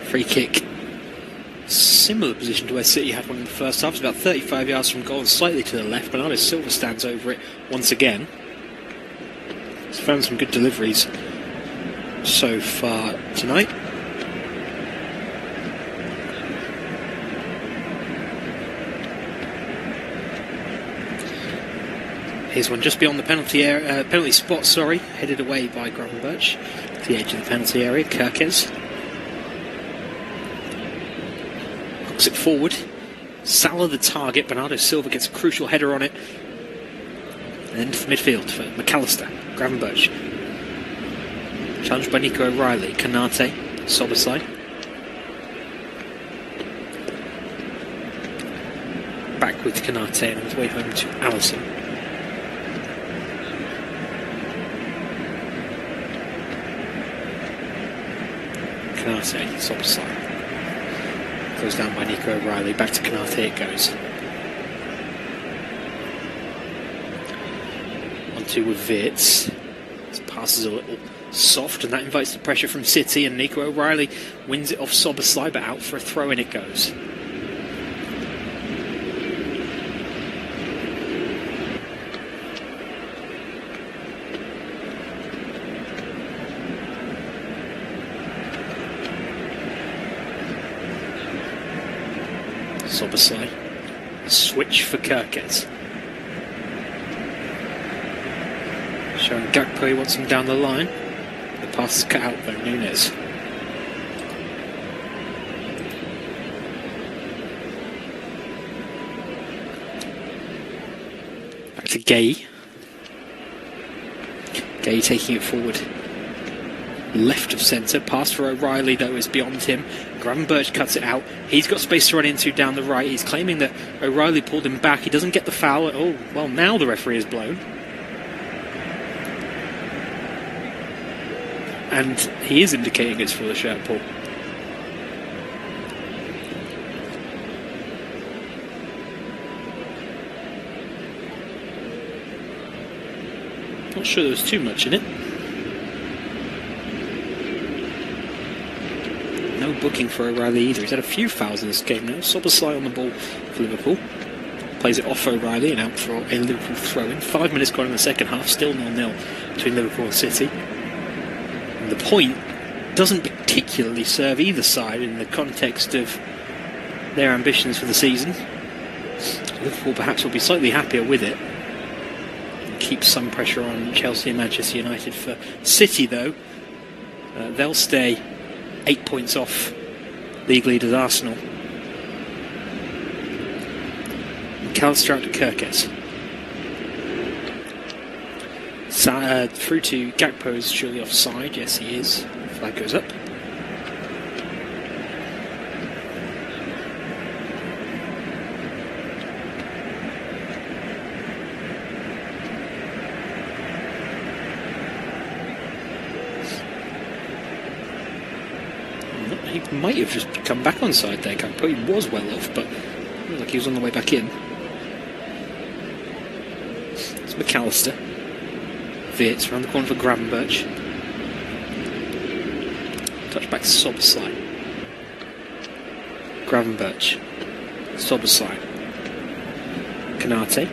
B: Free kick. Similar position to where City had one in the first half. It's about 35 yards from goal and slightly to the left. Bernardo Silva stands over it once again. He's found some good deliveries so far tonight. Here's one just beyond the penalty spot, headed away by Gravenberch to the edge of the penalty area. Kerkez hooks it forward. Salah the target. Bernardo Silva gets a crucial header on it. And into the midfield for McAllister. Gravenberch. Challenged by Nico O'Reilly. Kanate. Sobosai. Back with Kanate and on his way home to Alisson. Kanate. Sobosai. Goes down by Nico O'Reilly. Back to Kanate it goes. On with Wirtz. His pass is a little soft, and that invites the pressure from City, and Nico O'Reilly wins it off Sobosai, but out for a throw in it goes. Sobosai. A switch for Kerkez. Showing Gakpo, he wants him down the line. The pass is cut out by Nunes. Back to Gay. Gay taking it forward. Left of centre. Pass for O'Reilly, though, is beyond him. Gravenberch cuts it out. He's got space to run into down the right. He's claiming that O'Reilly pulled him back. He doesn't get the foul. Oh, well, now the referee is blown. And he is indicating it's for the shirt pull. Not sure there was too much in it. No booking for O'Reilly either. He's had a few fouls in this game now. Sobosai on the ball for Liverpool. Plays it off O'Reilly and out for a Liverpool throw-in. 5 minutes gone in the second half. Still 0-0 between Liverpool and City. The point doesn't particularly serve either side in the context of their ambitions for the season. Liverpool perhaps will be slightly happier with it and keep some pressure on Chelsea and Manchester United. For City, though, they'll stay 8 points off league leaders Arsenal. McAllister out to Kerkez. Through to Gakpo is surely offside. Yes, he is. Flag goes up. He might have just come back onside there, Gakpo. He was well off, but it looked like he was on the way back in. It's McAllister. Wirtz around the corner for Gravenberch. Touch back to Sobosai. Gravenberch. Sobosai. Kanate.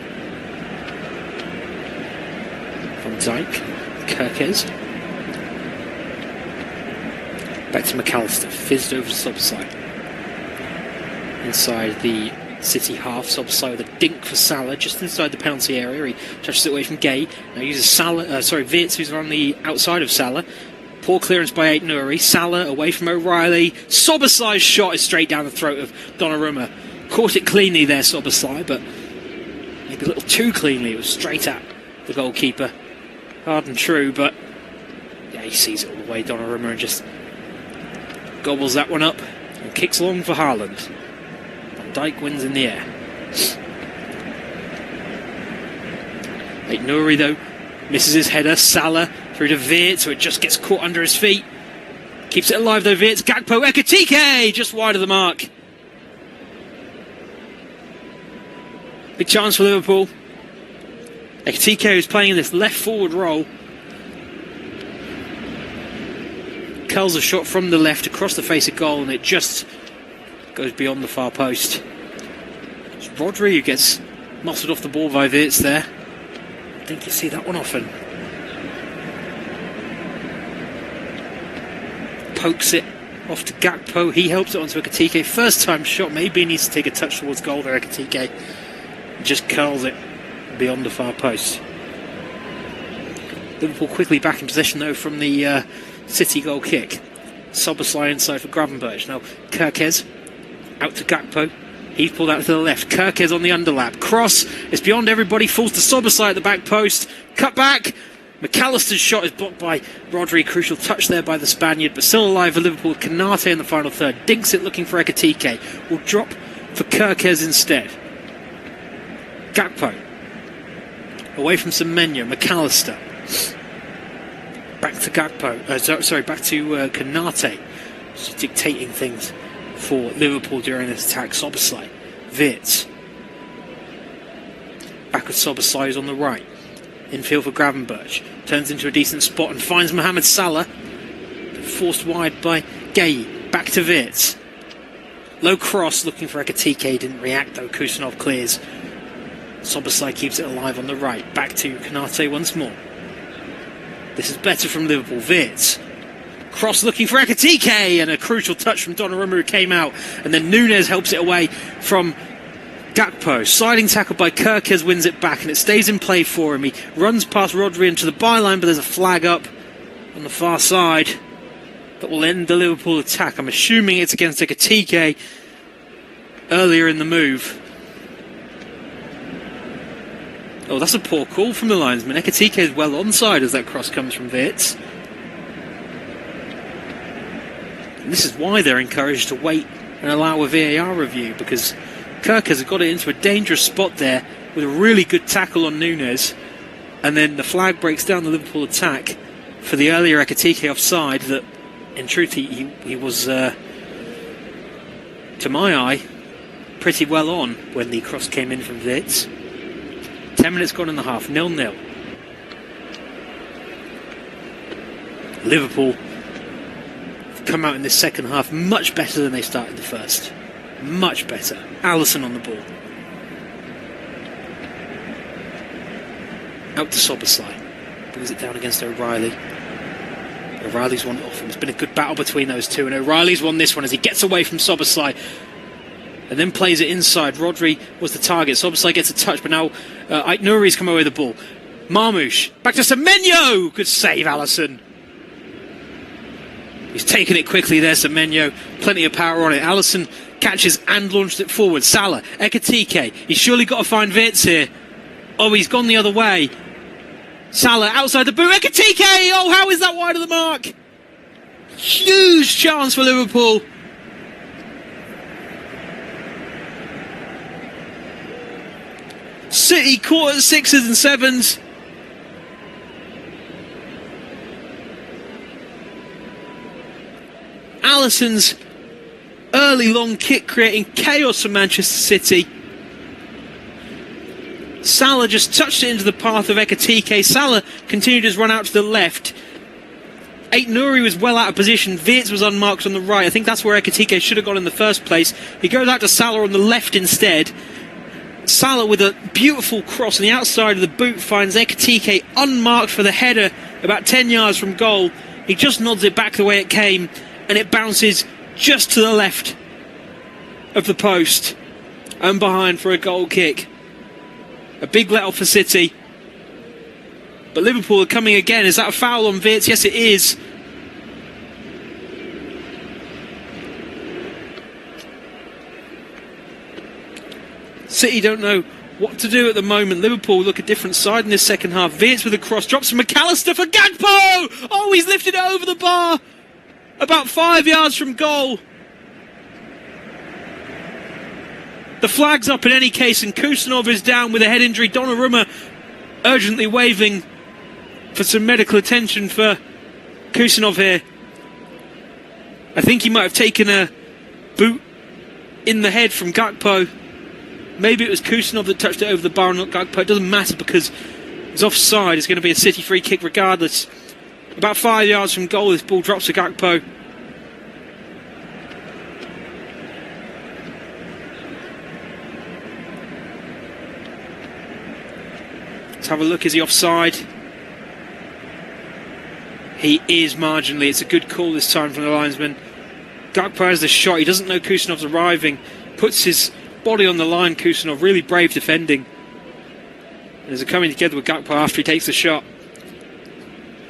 B: Van Dijk, Kerkez. Back to McAllister, fizzed over to Szoboszlai. Inside the City half, Szoboszlai with a dink for Salah, just inside the penalty area. He touches it away from Gay. Now uses Wirtz, who's on the outside of Salah. Poor clearance by Ait-Nouri. Salah away from O'Reilly. Szoboszlai's shot is straight down the throat of Donnarumma. Caught it cleanly there, Szoboszlai, but maybe a little too cleanly. It was straight at the goalkeeper. Hard and true, but yeah, he sees it all the way, Donnarumma, and just gobbles that one up and kicks long for Haaland. Van Dijk wins in the air. Ait-Nouri, though, misses his header. Salah through to Wirtz, so it just gets caught under his feet. Keeps it alive, though, Wirtz. Gakpo, Ekitike, just wide of the mark. Big chance for Liverpool. Ekitike, who's playing in this left-forward role, curls a shot from the left across the face of goal, and it just goes beyond the far post. It's Rodri who gets muscled off the ball by Wirtz there. I think you see that one often. Pokes it off to Gakpo. He helps it onto Ekitike. First time shot. Maybe he needs to take a touch towards goal there, Ekitike. Just curls it beyond the far post. Liverpool quickly back in possession, though, from the City goal kick. Szoboszlai inside for Gravenberch. Now Kerkez out to Gakpo. He's pulled out to the left. Kerkez on the underlap. Cross. It's beyond everybody. Falls to Szoboszlai at the back post. Cut back. McAllister's shot is blocked by Rodri. Crucial touch there by the Spaniard, but still alive for Liverpool. Konate in the final third. Dinks it looking for Ekitike. Will drop for Kerkez instead. Gakpo. Away from Semenyo. McAllister. Back to Gakpo. Back to Konate. Just dictating things for Liverpool during this attack. Szoboszlai. Wirtz. Back with Szoboszlai, who's on the right. Infield for Gravenberch. Turns into a decent spot and finds Mohamed Salah. Forced wide by Gay. Back to Wirtz. Low cross looking for Ekitike. Didn't react though. Kusanov clears. Szoboszlai keeps it alive on the right. Back to Konate once more. This is better from Liverpool. Wirtz. Cross looking for Ekitike, and a crucial touch from Donnarumma, who came out, and then Núñez helps it away from Gakpo. Sliding tackle by Kerkez wins it back, and it stays in play for him. He runs past Rodri into the byline, but there's a flag up on the far side that will end the Liverpool attack. I'm assuming it's against Ekitike earlier in the move. Oh, that's a poor call from the linesman. Ekitike is well onside as that cross comes from Wirtz. And this is why they're encouraged to wait and allow a VAR review, because Kerkez has got it into a dangerous spot there with a really good tackle on Núñez, and then the flag breaks down the Liverpool attack for the earlier Ekitike offside that, in truth, he was, to my eye, pretty well on when the cross came in from Wirtz. 10 minutes gone in the half, 0-0. Liverpool have come out in this second half much better than they started the first. Much better. Alisson on the ball. Out to Szoboszlai. Brings it down against O'Reilly. O'Reilly's won it off him. It's been a good battle between those two, and O'Reilly's won this one as he gets away from Szoboszlai and then plays it inside. Rodri was the target. Szoboszlai gets a touch, but now Ait-Nouri's come away with the ball. Marmoush. Back to Semenyo. Good save, Alisson. He's taken it quickly there, Semenyo. Plenty of power on it. Alisson catches and launched it forward. Salah. Ekitike. He's surely got to find Wirtz here. Oh, he's gone the other way. Salah outside the boot. Ekitike. Oh, how is that wide of the mark? Huge chance for Liverpool. City caught at sixes and sevens. Alisson's early long kick creating chaos for Manchester City. Salah just touched it into the path of Ekitike. Salah continued his run out to the left. Ait-Nouri was well out of position. Wirtz was unmarked on the right. I think that's where Ekitike should have gone in the first place. He goes out to Salah on the left instead. Salah with a beautiful cross on the outside of the boot finds Ekitike unmarked for the header about 10 yards from goal. He just nods it back the way it came, and it bounces just to the left of the post and behind for a goal kick. A big let off for City. But Liverpool are coming again. Is that a foul on Wirtz? Yes, it is. City don't know what to do at the moment. Liverpool look a different side in this second half. Wirtz with a cross, drops from McAllister for Gakpo! Oh, he's lifted it over the bar. About 5 yards from goal. The flag's up in any case, and Kusanov is down with a head injury. Donnarumma urgently waving for some medical attention for Kusanov here. I think he might have taken a boot in the head from Gakpo. Maybe it was Kusanov that touched it over the bar and not Gakpo. It doesn't matter because it's offside. It's going to be a City free kick regardless. About 5 yards from goal, this ball drops to Gakpo. Let's have a look. Is he offside? He is marginally. It's a good call this time from the linesman. Gakpo has the shot. He doesn't know Kusanov's arriving. Puts his body on the line. Kusanov really brave defending. And as they're coming together with Gakpo after he takes the shot.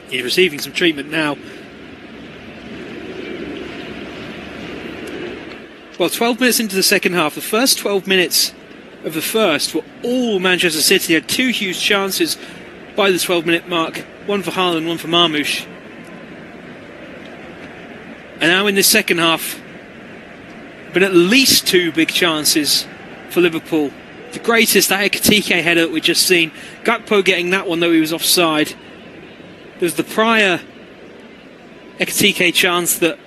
B: He's receiving some treatment now. Well, 12 minutes into the second half. The first 12 minutes of the first were all Manchester City. Had two huge chances by the 12-minute mark. One for Haaland, one for Marmoush. And now in this second half, been at least two big chances for Liverpool. The greatest, that Ekitike header that we've just seen. Gakpo getting that one, though he was offside. There's the prior Ekitike chance that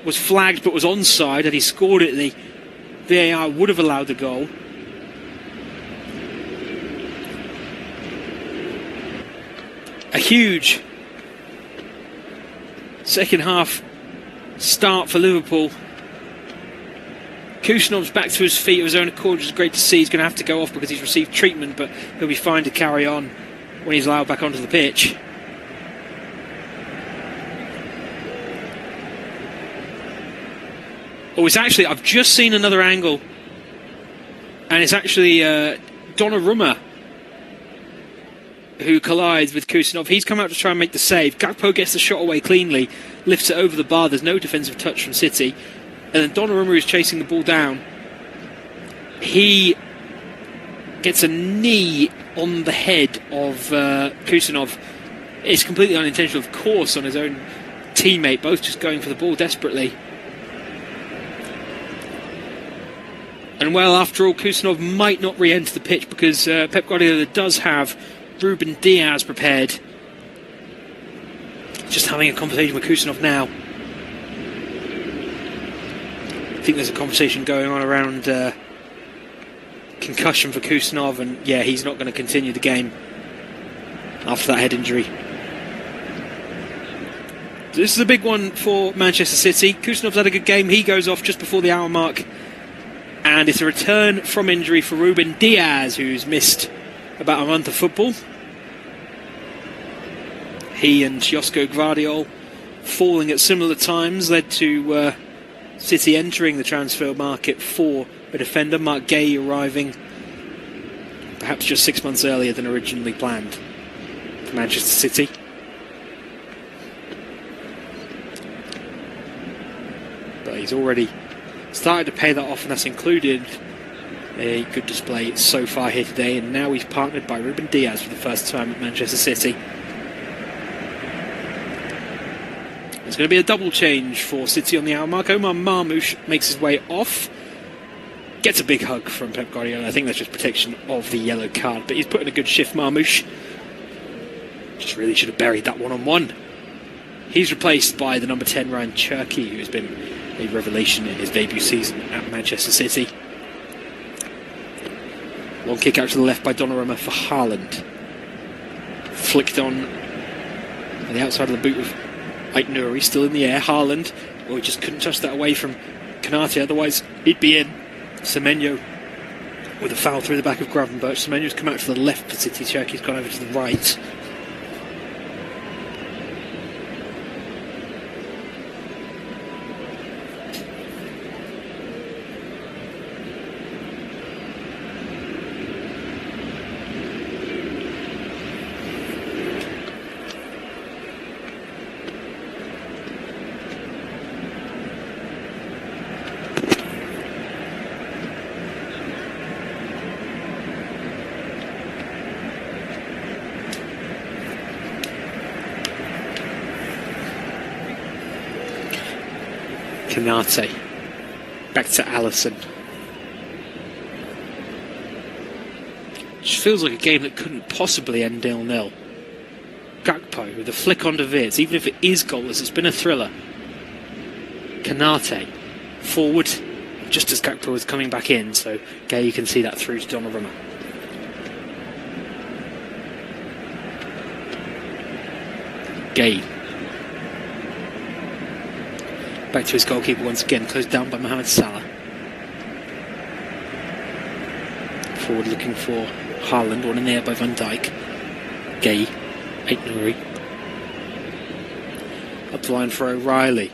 B: was flagged but was onside. Had he scored it, the VAR would have allowed the goal. A huge second half start for Liverpool. Kusanov's back to his feet of his own accord, which is great to see. He's going to have to go off because he's received treatment, but he'll be fine to carry on when he's allowed back onto the pitch. Oh, it's actually, I've just seen another angle, and it's actually Donnarumma who collides with Kusanov. He's come out to try and make the save. Gakpo gets the shot away cleanly, lifts it over the bar. There's no defensive touch from City. And then Donnarumma is chasing the ball down. He gets a knee on the head of Kusanov. It's completely unintentional, of course, on his own teammate, both just going for the ball desperately. And well, after all, Kusanov might not re-enter the pitch because Pep Guardiola does have Ruben Diaz prepared. Just having a conversation with Kusanov now. I think there's a conversation going on around concussion for Kusanov, and yeah, he's not going to continue the game after that head injury. So this is a big one for Manchester City. Kusanov's had a good game. He goes off just before the hour mark. And it's a return from injury for Ruben Diaz, who's missed about a month of football. He and Josko Gvardiol falling at similar times led to City entering the transfer market for a defender. Mark Gay arriving perhaps just 6 months earlier than originally planned for Manchester City. But he's already started to pay that off, and that's included a good display so far here today. And now he's partnered by Ruben Diaz for the first time at Manchester City. It's going to be a double change for City on the hour mark. Omar Marmoush makes his way off. Gets a big hug from Pep Guardiola. I think that's just protection of the yellow card. But he's put in a good shift, Marmoush. Just really should have buried that one-on-one. He's replaced by the number 10, Ryan Cherky, who's been a revelation in his debut season at Manchester City. Long kick out to the left by Donnarumma for Haaland. Flicked on the outside of the boot of Ait-Nouri, still in the air. Haaland, oh, he just couldn't touch that away from Konate, otherwise he'd be in. Semenyo with a foul through the back of Gravenberch. Semenyo's come out to the left for City. Cherki's gone over to the right. Canate. Back to Alisson. Just feels like a game that couldn't possibly end 0-0. Gakpo with a flick onto Wirtz. Even if it is goalless, it's been a thriller. Canate. Forward. Just as Gakpo was coming back in, so Gay, you can see that through to Donnarumma. Gay. Back to his goalkeeper once again, closed down by Mohamed Salah. Forward looking for Haaland, one in the air by Van Dijk. Gay, Aït-Nouri. Up the line for O'Reilly.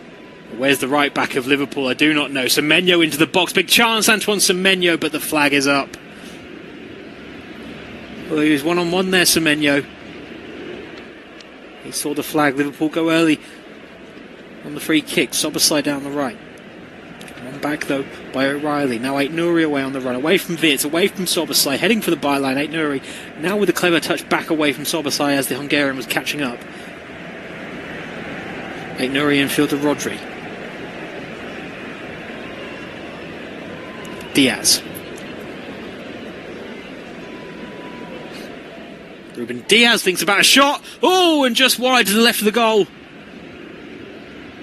B: Where's the right back of Liverpool? I do not know. Semenyo into the box. Big chance, Antoine Semenyo, but the flag is up. Well, he was one-on-one there, Semenyo. He saw the flag. Liverpool go early on the free kick. Szoboszlai down the right. One back though by O'Reilly. Now Aït-Nouri away on the run. Away from Wirtz, away from Szoboszlai. Heading for the byline. Aït-Nouri now with a clever touch back away from Szoboszlai as the Hungarian was catching up. Aït-Nouri infield to Rodri. Diaz. Ruben Diaz thinks about a shot. Oh, and just wide to the left of the goal.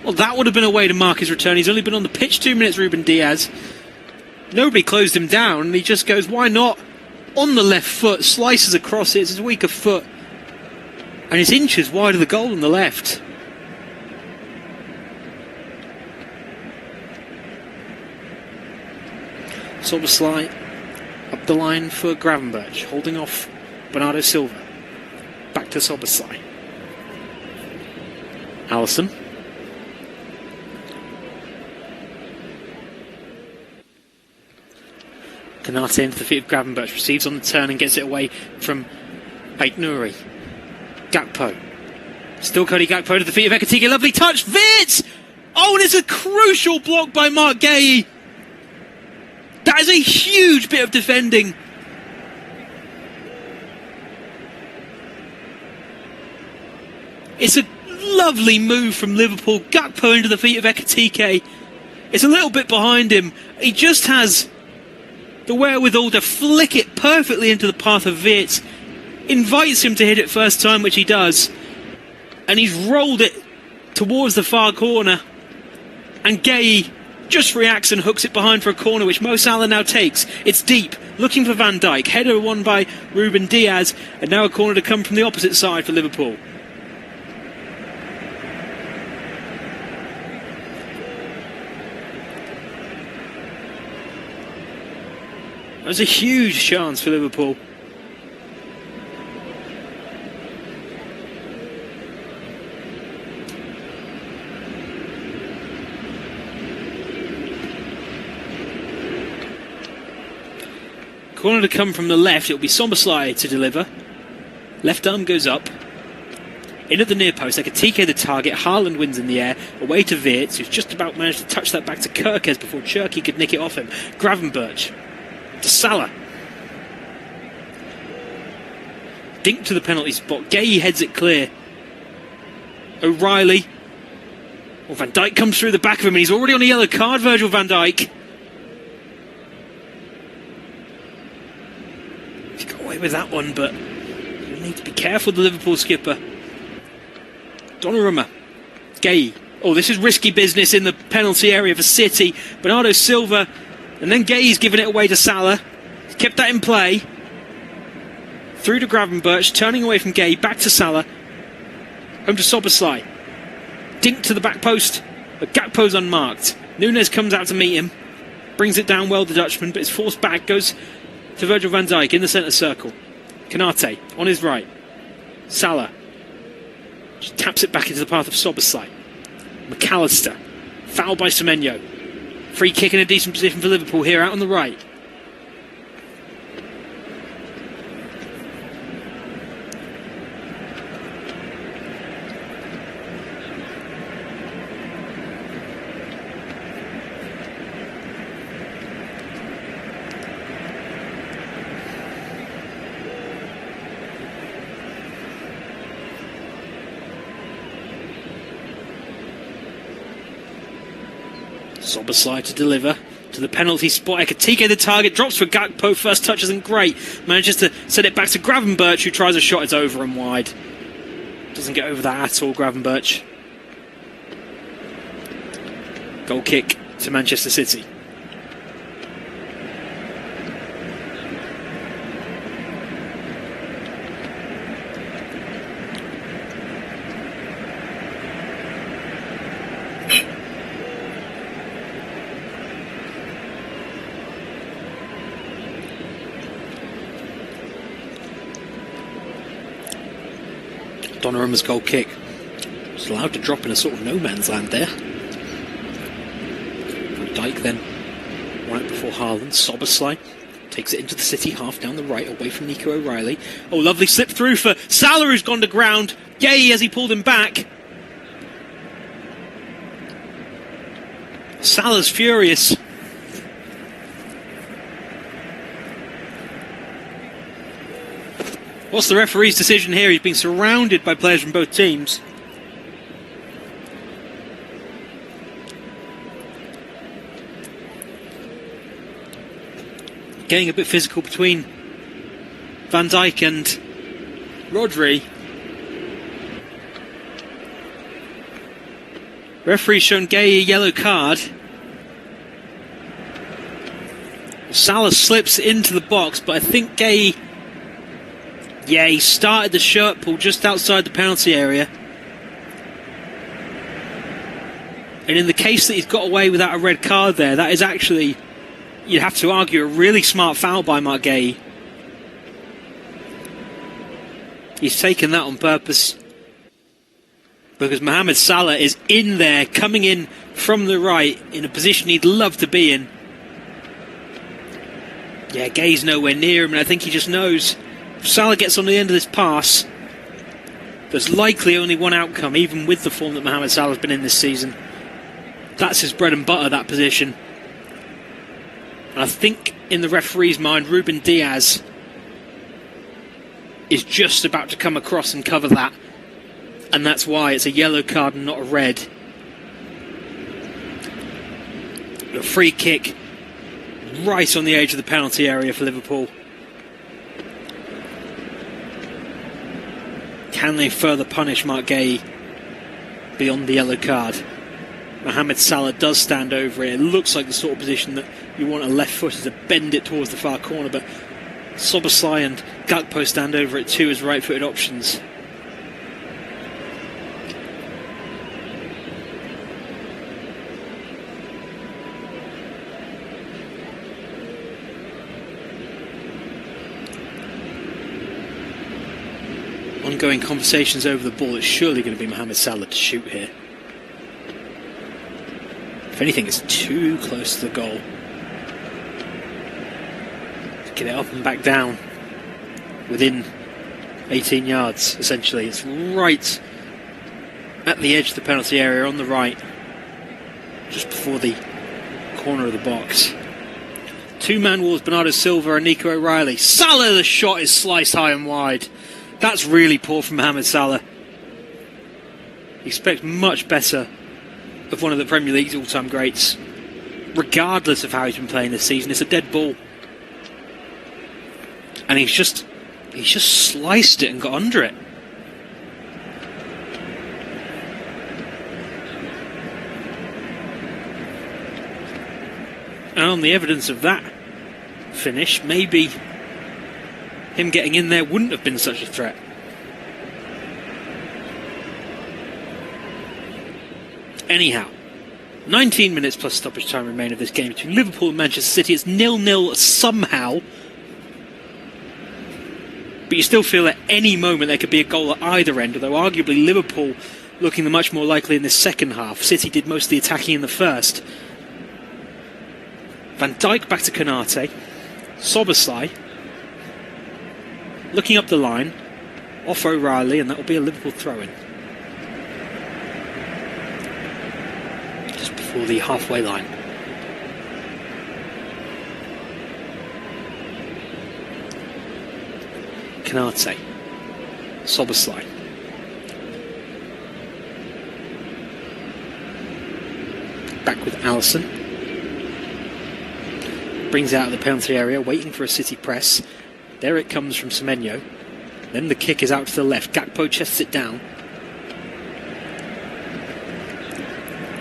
B: Well, that would have been a way to mark his return. He's only been on the pitch 2 minutes, Ruben Diaz. Nobody closed him down, and he just goes, why not? On the left foot, slices across it. It's his weaker foot. And it's inches wide of the goal on the left. Szoboszlai up the line for Gravenberch, holding off Bernardo Silva. Back to Szoboszlai. Alisson. Canate into the feet of Gravenberch, receives on the turn and gets it away from Aït-Nouri. Gakpo. Still Cody Gakpo to the feet of Ekitike. Lovely touch. Wirtz! Oh, and it's a crucial block by Marc Guéhi. That is a huge bit of defending. It's a lovely move from Liverpool. Gakpo into the feet of Ekitike. It's a little bit behind him. He just has the wherewithal to flick it perfectly into the path of Wirtz. Invites him to hit it first time, which he does. And he's rolled it towards the far corner. And Guéhi just reacts and hooks it behind for a corner, which Mo Salah now takes. It's deep, looking for Van Dijk. Header won by Ruben Diaz. And now a corner to come from the opposite side for Liverpool. That was a huge chance for Liverpool. Corner to come from the left. It'll be Szoboszlai to deliver. Left arm goes up. In at the near post. Ekitike the target. Haaland wins in the air. Away to Wirtz, who's just about managed to touch that back to Kerkez before Cherki could nick it off him. Gravenberch to Salah. Dink to the penalty spot. Guéhi heads it clear. O'Reilly. Well, Van Dijk comes through the back of him and he's already on a yellow card, Virgil van Dijk. He's got away with that one, but you need to be careful, the Liverpool skipper. Donnarumma. Guéhi. Oh, this is risky business in the penalty area for City. Bernardo Silva. And then Guéhi's given it away to Salah. He's kept that in play. Through to Gravenberch, turning away from Guéhi, back to Salah. Home to Szoboszlai. Dink to the back post, but Gakpo's unmarked. Núñez comes out to meet him. Brings it down well, the Dutchman, but it's forced back. Goes to Virgil van Dijk in the centre circle. Konate on his right. Salah just taps it back into the path of Szoboszlai. McAllister, fouled by Semenyo. Free kick in a decent position for Liverpool here out on the right. Szoboszlai to deliver to the penalty spot. Ekitike the target, drops for Gakpo, first touch isn't great. Manages to set it back to Gravenberch, who tries a shot, it's over and wide. Doesn't get over that at all, Gravenberch. Goal kick to Manchester City. Donnarumma's goal kick. Just allowed to drop in a sort of no man's land there. Van Dijk then right before Haaland. Szoboszlai takes it into the City half down the right away from Nico O'Reilly. Oh, lovely slip through for Salah, who's gone to ground. Yay, as he pulled him back. Salah's furious. What's the referee's decision here? He's been surrounded by players from both teams. Getting a bit physical between Van Dijk and Rodri. Referee's shown Gay a yellow card. Salah slips into the box, but I think Gay... Yeah, he started the shirt pull just outside the penalty area. And in the case that he's got away without a red card there, that is actually, you'd have to argue, a really smart foul by Marc Guéhi. He's taken that on purpose. Because Mohamed Salah is in there, coming in from the right, in a position he'd love to be in. Yeah, Guéhi's nowhere near him, and I think he just knows... If Salah gets on the end of this pass, there's likely only one outcome, even with the form that Mohamed Salah's been in this season. That's his bread and butter, that position. And I think in the referee's mind, Ruben Diaz is just about to come across and cover that. And that's why it's a yellow card and not a red. A free kick right on the edge of the penalty area for Liverpool. Can they further punish Marc Guéhi beyond the yellow card? Mohamed Salah does stand over it. It looks like the sort of position that you want a left footer to bend it towards the far corner, but Szoboszlai and Gakpo stand over it too as right-footed options. Ongoing conversations over the ball. It's surely going to be Mohamed Salah to shoot here. If anything, it's too close to the goal. Get it up and back down within 18 yards, essentially. It's right at the edge of the penalty area on the right, just before the corner of the box. Two-man walls, Bernardo Silva and Nico O'Reilly. Salah, the shot is sliced high and wide. That's really poor from Mohamed Salah. You expect much better of one of the Premier League's all-time greats, regardless of how he's been playing this season. It's a dead ball. And he's just sliced it and got under it. And on the evidence of that finish, maybe him getting in there wouldn't have been such a threat. Anyhow, 19 minutes plus stoppage time remain of this game between Liverpool and Manchester City. It's 0-0 somehow. But you still feel at any moment there could be a goal at either end, although arguably Liverpool looking the much more likely in the second half. City did most of the attacking in the first. Van Dijk back to Konate. Szoboszlai looking up the line. Off O'Reilly, and that will be a Liverpool throw-in. Just before the halfway line. Konate. Szoboszlai. Back with Alisson. Brings out of the penalty area, waiting for a City press. There it comes from Semenyo. Then the kick is out to the left. Gakpo chests it down.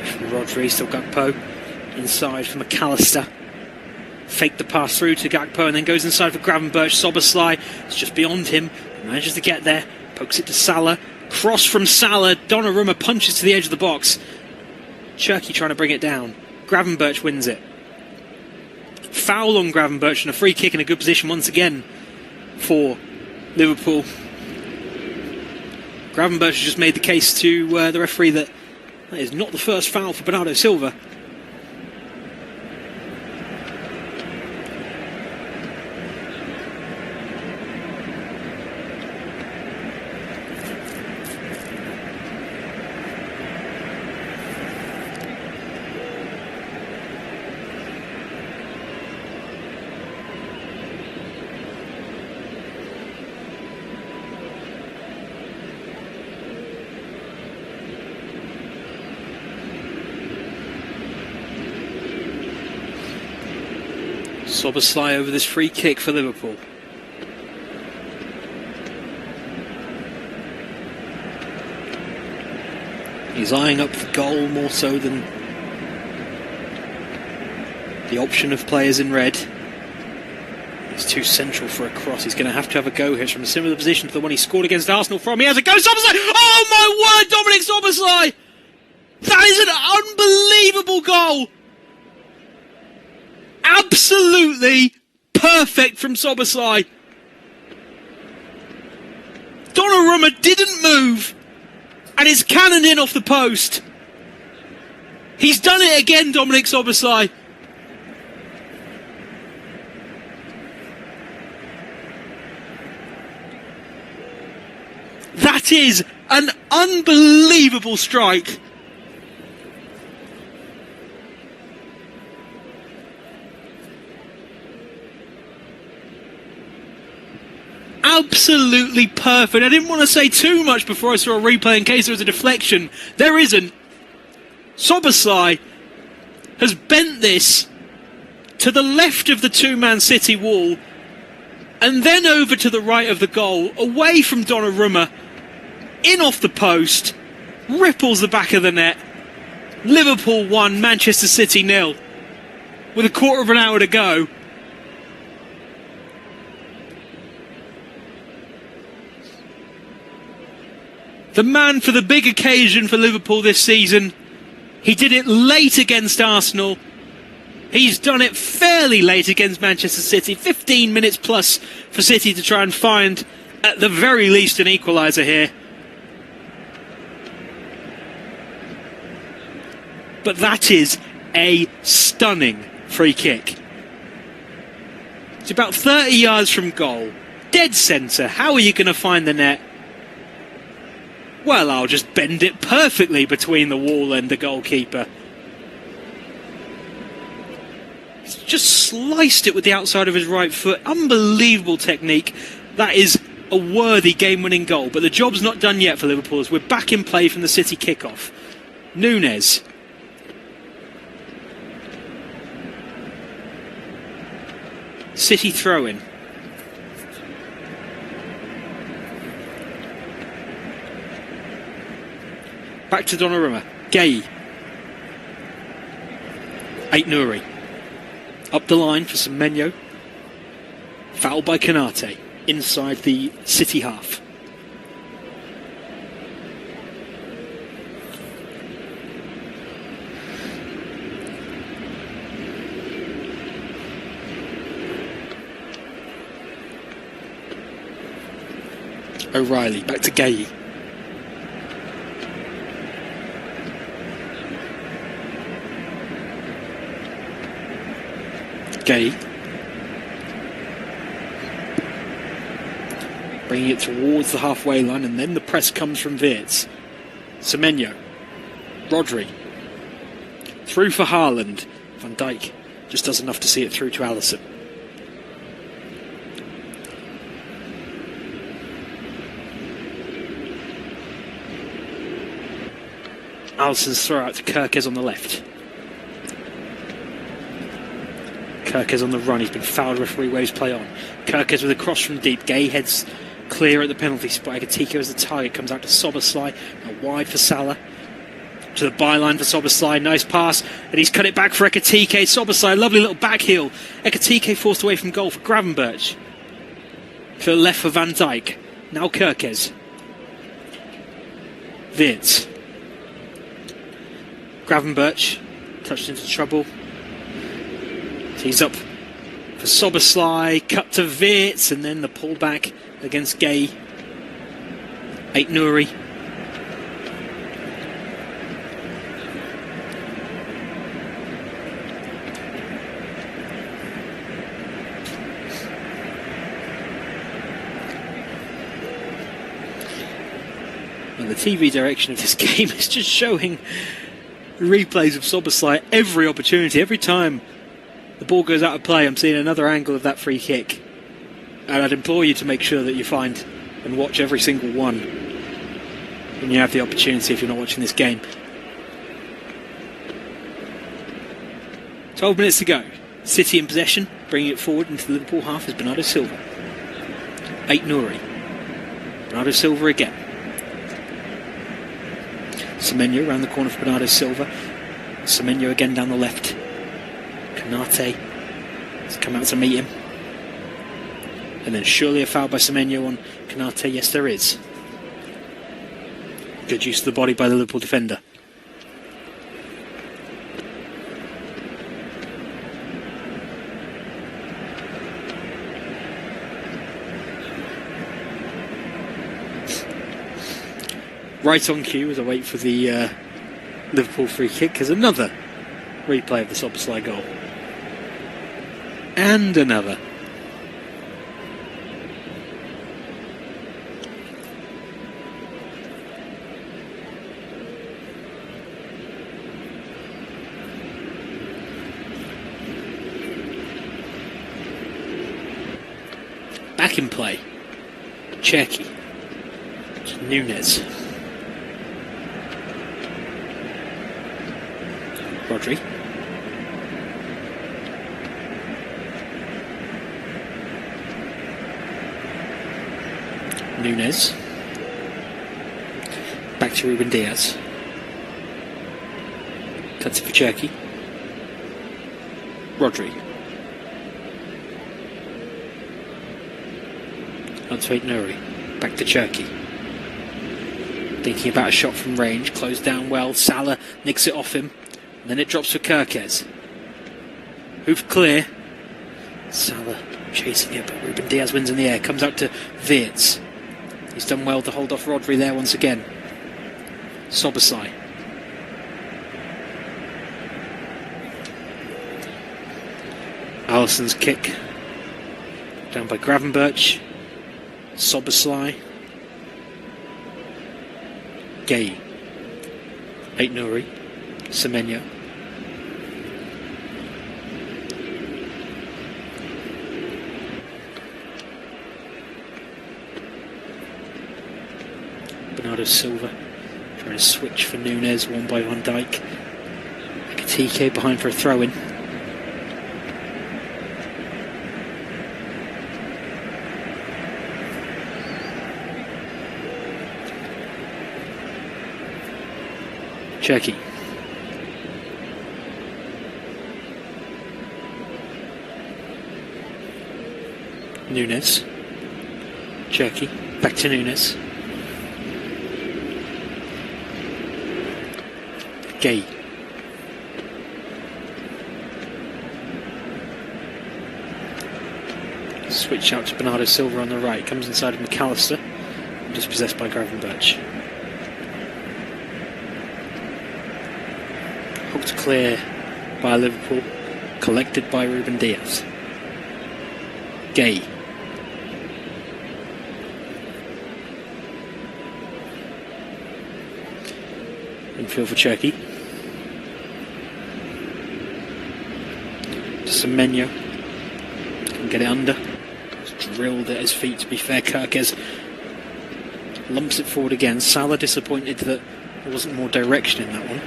B: From Rodri, still Gakpo. Inside for McAllister. Faked the pass through to Gakpo and then goes inside for Gravenberch. Szoboszlai, it's just beyond him. Manages to get there. Pokes it to Salah. Cross from Salah. Donnarumma punches to the edge of the box. Cherki trying to bring it down. Gravenberch wins it. Foul on Gravenberch and a free kick in a good position once again for Liverpool. Gravenberch has just made the case to the referee that is not the first foul for Bernardo Silva. Szoboszlai over this free kick for Liverpool. He's eyeing up the goal more so than the option of players in red. He's too central for a cross. He's going to have a go here. It's from a similar position to the one he scored against Arsenal from. He has a go. Szoboszlai! Oh my word, Dominic Szoboszlai! That is an unbelievable goal! Absolutely perfect from Szoboszlai. Donnarumma didn't move and it's cannoned in off the post. He's done it again, Dominic Szoboszlai. That is an unbelievable strike. Absolutely perfect. I didn't want to say too much before I saw a replay in case there was a deflection. There isn't. Szoboszlai has bent this to the left of the two-man City wall and then over to the right of the goal, away from Donnarumma, in off the post, ripples the back of the net. Liverpool 1, Manchester City 0, with a quarter of an hour to go. The man for the big occasion for Liverpool this season. He did it late against Arsenal. He's done it fairly late against Manchester City. 15 minutes plus for City to try and find, at the very least, an equaliser here. But that is a stunning free kick. It's about 30 yards from goal. Dead centre. How are you going to find the net? Well, I'll just bend it perfectly between the wall and the goalkeeper. He's just sliced it with the outside of his right foot. Unbelievable technique. That is a worthy game-winning goal. But the job's not done yet for Liverpool as we're back in play from the City kickoff. Núñez. City throw-in. Back to Donnarumma. Gay. Ait-Nouri. Up the line for Semenyo. Foul by Konate. Inside the City half. O'Reilly, back to Gay. Gay. Bringing it towards the halfway line, and then the press comes from Wirtz. Semenyo. Rodri. Through for Haaland. Van Dijk just does enough to see it through to Alisson. Alisson's throw out to Kerkez on the left. Kerkez on the run. He's been fouled. Referee waves play on. Kerkez with a cross from deep. Gay heads clear at the penalty spot. Ekitike as the target. Comes out to Szoboszlai. Now wide for Salah. To the byline for Szoboszlai. Nice pass. And he's cut it back for Ekitike. Szoboszlai, lovely little back heel. Ekitike forced away from goal for Gravenberch. To the left for Van Dijk. Now Kerkez. Wirtz. Gravenberch. Touched into trouble. He's up for Szoboszlai. Cut to Wirtz. And then the pullback against Gay. Ait-Nouri. And the TV direction of this game is just showing replays of Szoboszlai every opportunity. Every time the ball goes out of play, I'm seeing another angle of that free kick. And I'd implore you to make sure that you find and watch every single one when you have the opportunity if you're not watching this game. 12 minutes to go. City in possession, bringing it forward into the Liverpool half is Bernardo Silva. Ait-Nouri. Bernardo Silva again. Semenyo around the corner for Bernardo Silva. Semenyo again down the left. Konate has come out to meet him. And then surely a foul by Semenyo on Konate. Yes, there is. Good use of the body by the Liverpool defender. Right on cue as I wait for the Liverpool free kick, because another replay of the Szoboszlai goal. And another. Back in play. Cherki. Nunez. Rodri. Nunez. Back to Ruben Diaz. Cuts it for Cherki. Rodri. On to Ait-Nouri. Back to Cherki. Thinking about a shot from range. Closed down well. Salah nicks it off him. And then it drops for Kerkez. Hoof clear. Salah chasing it, but Ruben Diaz wins in the air. Comes out to Wirtz. He's done well to hold off Rodri there once again. Szoboszlai. Alisson's kick. Down by Gravenberch. Szoboszlai. Gay. Ait-Nouri. Semenyo. Bernardo Silva trying to switch for Nunez, won by Van Dijk. Ekitike behind for a throw-in. Cherki. Nunez. Cherki. Back to Nunez. Gay. Switch out to Bernardo Silva on the right. Comes inside of McAllister. Dispossessed by Gravenberch. Hooked clear by Liverpool. Collected by Ruben Diaz. Gay. Infield for Cherky. Semenyo can get it under. It's drilled at his feet, to be fair. Kerkez lumps it forward again. Salah disappointed that there wasn't more direction in that one.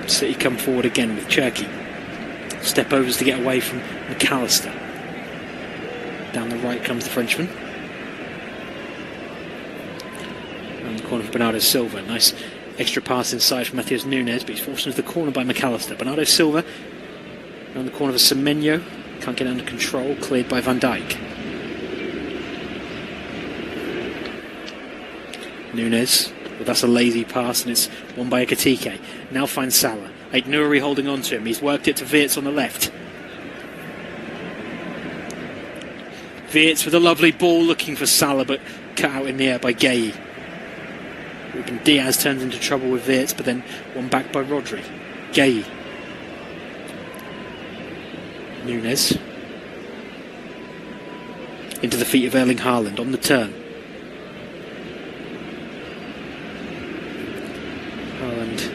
B: City come forward again with Cherky. Step overs to get away from McAllister. Down the right comes the Frenchman. Around the corner for Bernardo Silva. Nice extra pass inside from Matheus Nunes, but he's forced into the corner by McAllister. Bernardo Silva around the corner for Semenyo. Can't get under control. Cleared by Van Dijk. Nunes. Well, that's a lazy pass, and it's won by Ekitike. Now finds Salah. Aït-Nouri holding on to him. He's worked it to Wirtz on the left. Wirtz with a lovely ball looking for Salah, but cut out in the air by Gay. Ruben Diaz turns into trouble with Wirtz, but then won back by Rodri. Gay. Nunes. Into the feet of Erling Haaland on the turn. Haaland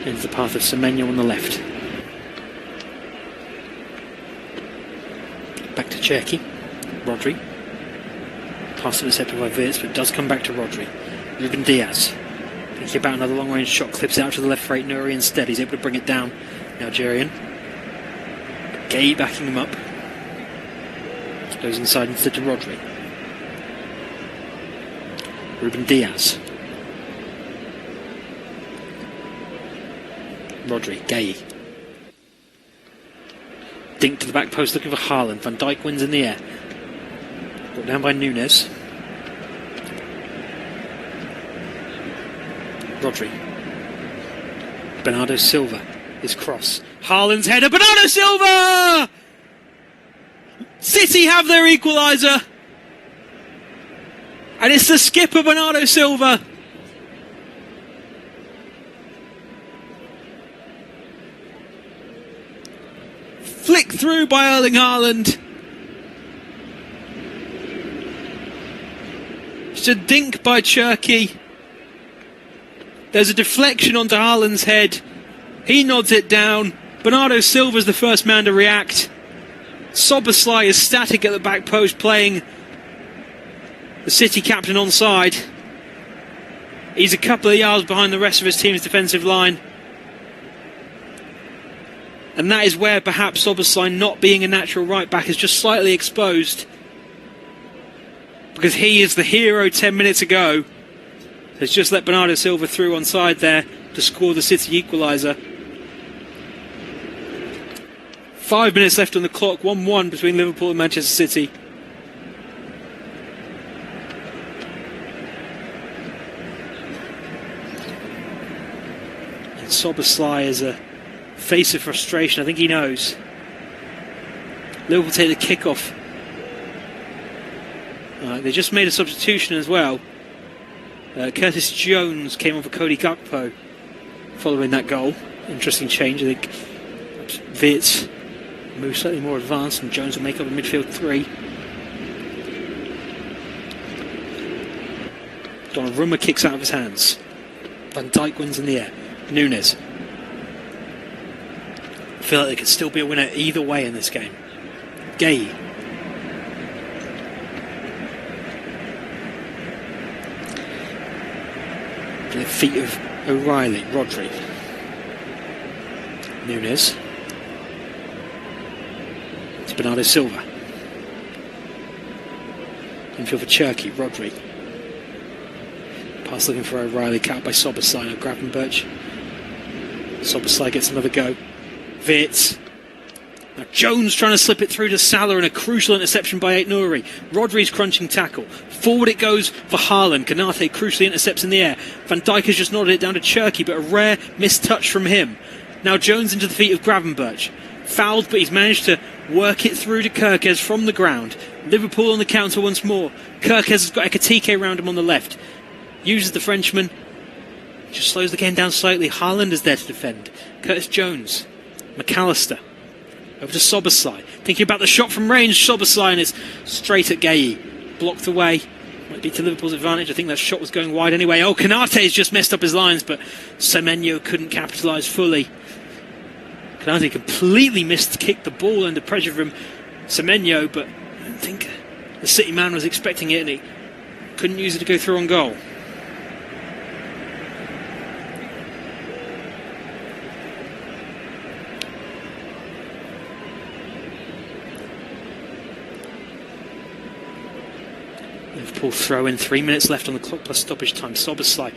B: into the path of Semenyo on the left. Back to Cherky. Rodri. Pass intercepted by Wirtz, but it does come back to Rodri. Ruben Diaz. Thinking about another long range shot, clips it out to the left for Aït-Nouri instead. He's able to bring it down. The Algerian. Gay backing him up. Goes inside instead to Rodri. Ruben Diaz. Rodri, Gay. Dink to the back post looking for Haaland. Van Dijk wins in the air. Brought down by Nunes. Rodri. Bernardo Silva. His cross. Haaland's header. Bernardo Silva! City have their equaliser. And it's the skipper, Bernardo Silva. Flicked through by Erling Haaland. It's a dink by Cherky. There's a deflection onto Haaland's head. He nods it down. Bernardo Silva's the first man to react. Soboslai is static at the back post, playing the City captain onside. He's a couple of yards behind the rest of his team's defensive line. And that is where perhaps Soboslai, not being a natural right back, is just slightly exposed. Because he is the hero 10 minutes ago. Has just let Bernardo Silva through onside there to score the City equaliser. 5 minutes left on the clock, 1-1 between Liverpool and Manchester City. And Soboslai is a face of frustration. I think he knows. Liverpool take the kick-off. They just made a substitution as well. Curtis Jones came on for Cody Gakpo following that goal. Interesting change. I think Wirtz moves slightly more advanced and Jones will make up a midfield three. Donnarumma kicks out of his hands. Van Dijk wins in the air. Nunes. I feel like there could still be a winner either way in this game. Gay. To the feet of O'Reilly. Rodri. Nunes. It's Bernardo Silva. Infield for Cherky. Rodri. Pass looking for O'Reilly. Cut out by Soboslai. Now Gravenberch. Soboslai gets another go. Wirtz. Now Jones trying to slip it through to Salah, and a crucial interception by Aït-Nouri. Rodri's crunching tackle. Forward it goes for Haaland. Kanate crucially intercepts in the air. Van Dijk has just nodded it down to Cherky, but a rare missed touch from him. Now Jones into the feet of Gravenberch. Fouled, but he's managed to work it through to Kerkez from the ground. Liverpool on the counter once more. Kerkez has got Ekitike around him on the left. Uses the Frenchman. Just slows the game down slightly. Haaland is there to defend. Curtis Jones. McAllister. Over to Soboslai. Thinking about the shot from range. Soboslai, and it's straight at Gueye. Blocked away. Might be to Liverpool's advantage. I think that shot was going wide anyway. Oh, Konate's just messed up his lines, but Semenyo couldn't capitalise fully. Konate completely missed to kick the ball under pressure from Semenyo, but I don't think the City man was expecting it, and he couldn't use it to go through on goal. Liverpool throw in, 3 minutes left on the clock plus stoppage time. Soboslai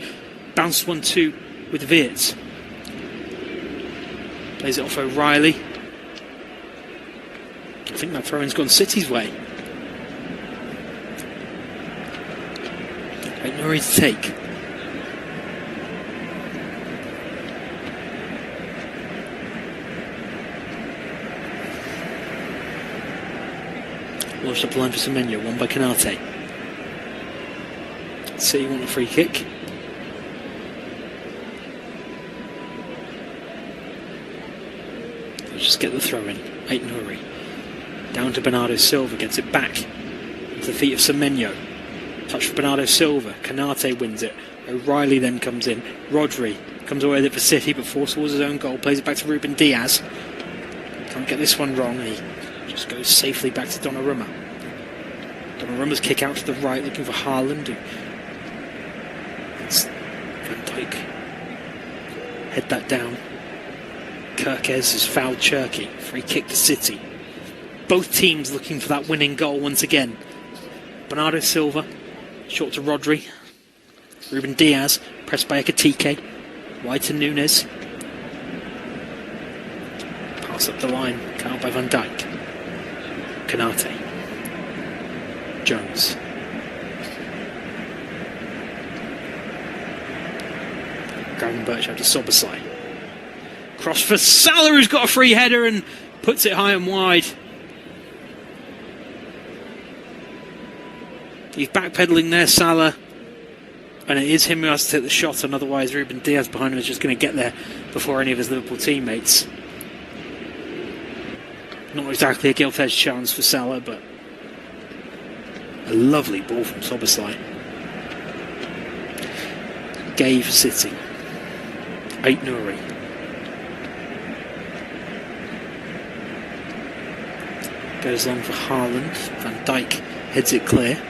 B: bounced 1-2 with Wirtz. Plays it off O'Reilly. I think that throw-in's gone City's way. Right, Norrie to take. Launched up the line for Semenyo, won by Konate. City want a free kick. Let's just get the throw in. Aït-Nouri. Down to Bernardo Silva, gets it back to the feet of Semenyo. Touch for Bernardo Silva. Konate wins it. O'Reilly then comes in. Rodri comes away with it for City, but forced towards his own goal. Plays it back to Ruben Diaz. Can't get this one wrong. He just goes safely back to Donnarumma. Donnarumma's kick out to the right, looking for Haaland. Van Dijk head that down. Kerkez has fouled Cherki. Free kick to City. Both teams looking for that winning goal once again. Bernardo Silva, short to Rodri. Ruben Diaz, pressed by Ekitike. Wide to Nunes. Pass up the line, cut out by Van Dijk. Konate. Jones. Gravenberch out to Soboslai. Cross for Salah, who's got a free header and puts it high and wide. He's backpedaling there, Salah. And it is him who has to take the shot, and otherwise Ruben Diaz behind him is just going to get there before any of his Liverpool teammates. Not exactly a gilt-edged chance for Salah, but a lovely ball from Soboslai. Gueye for City. Aït-Nouri. Goes long for Haaland. Van Dijk heads it clear.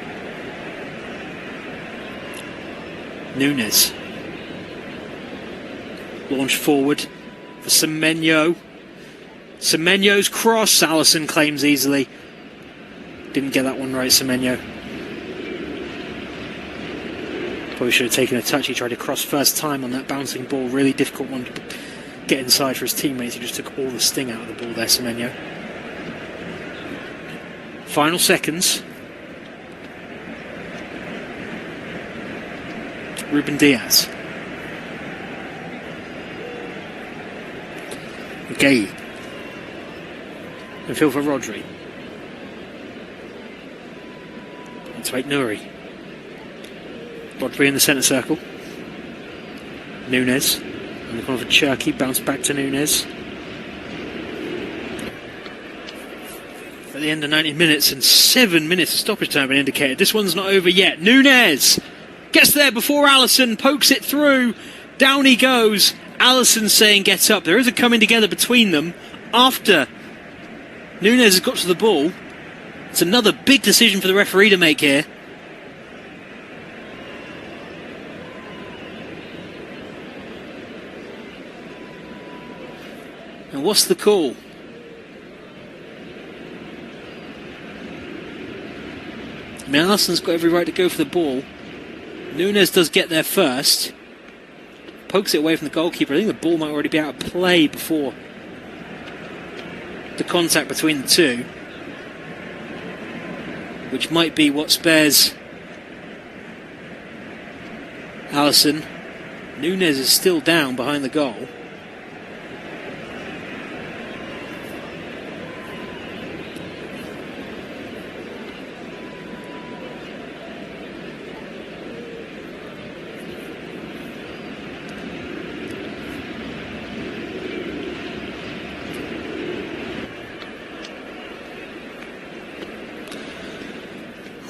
B: Nunes. Launch forward for Semenyo. Semenyo's cross. Alisson claims easily. Didn't get that one right, Semenyo. Probably should have taken a touch. He tried to cross first time on that bouncing ball. Really difficult one to get inside for his teammates. He just took all the sting out of the ball there, Semenyo. Final seconds. Ruben Diaz. Gueye. And Phil for Rodri. And to Aït-Nouri. Rodri in the centre circle. Nunes. And the corner for Cherki. Bounce back to Nunes. At the end of 90 minutes and 7 minutes of stoppage time have been indicated. This one's not over yet. Nunes gets there before Alisson, pokes it through. Down he goes. Alisson saying get up. There is a coming together between them after Nunes has got to the ball. It's another big decision for the referee to make here. And what's the call? I mean, Alisson's got every right to go for the ball. Nunes does get there first. Pokes it away from the goalkeeper. I think the ball might already be out of play before the contact between the two, which might be what spares Alisson. Nunes is still down behind the goal.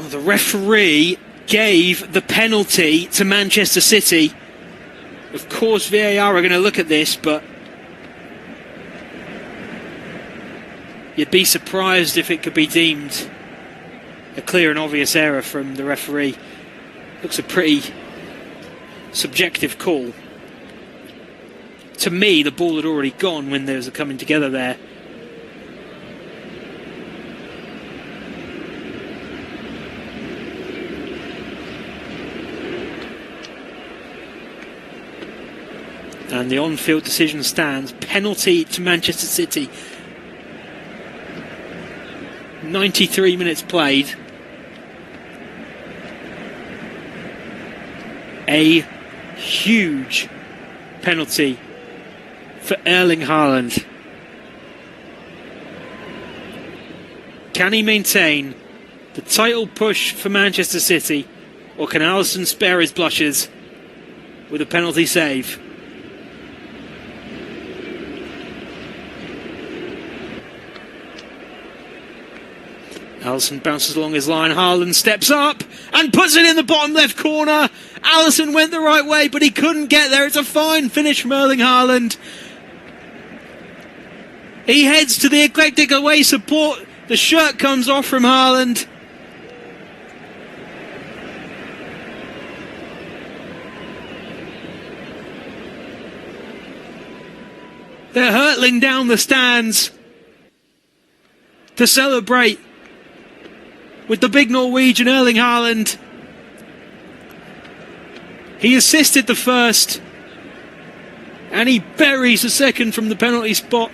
B: The referee gave the penalty to Manchester City. Of course, VAR are going to look at this, but you'd be surprised if it could be deemed a clear and obvious error from the referee. Looks a pretty subjective call. To me, the ball had already gone when there was a coming together there. And the on-field decision stands. Penalty to Manchester City. 93 minutes played. A huge penalty for Erling Haaland. Can he maintain the title push for Manchester City, or can Alisson spare his blushes with a penalty save? Alisson bounces along his line. Haaland steps up and puts it in the bottom left corner. Alisson went the right way, but he couldn't get there. It's a fine finish from Erling Haaland. He heads to the eclectic away support. The shirt comes off from Haaland. They're hurtling down the stands to celebrate with the big Norwegian Erling Haaland. He assisted the first, and he buries the second from the penalty spot.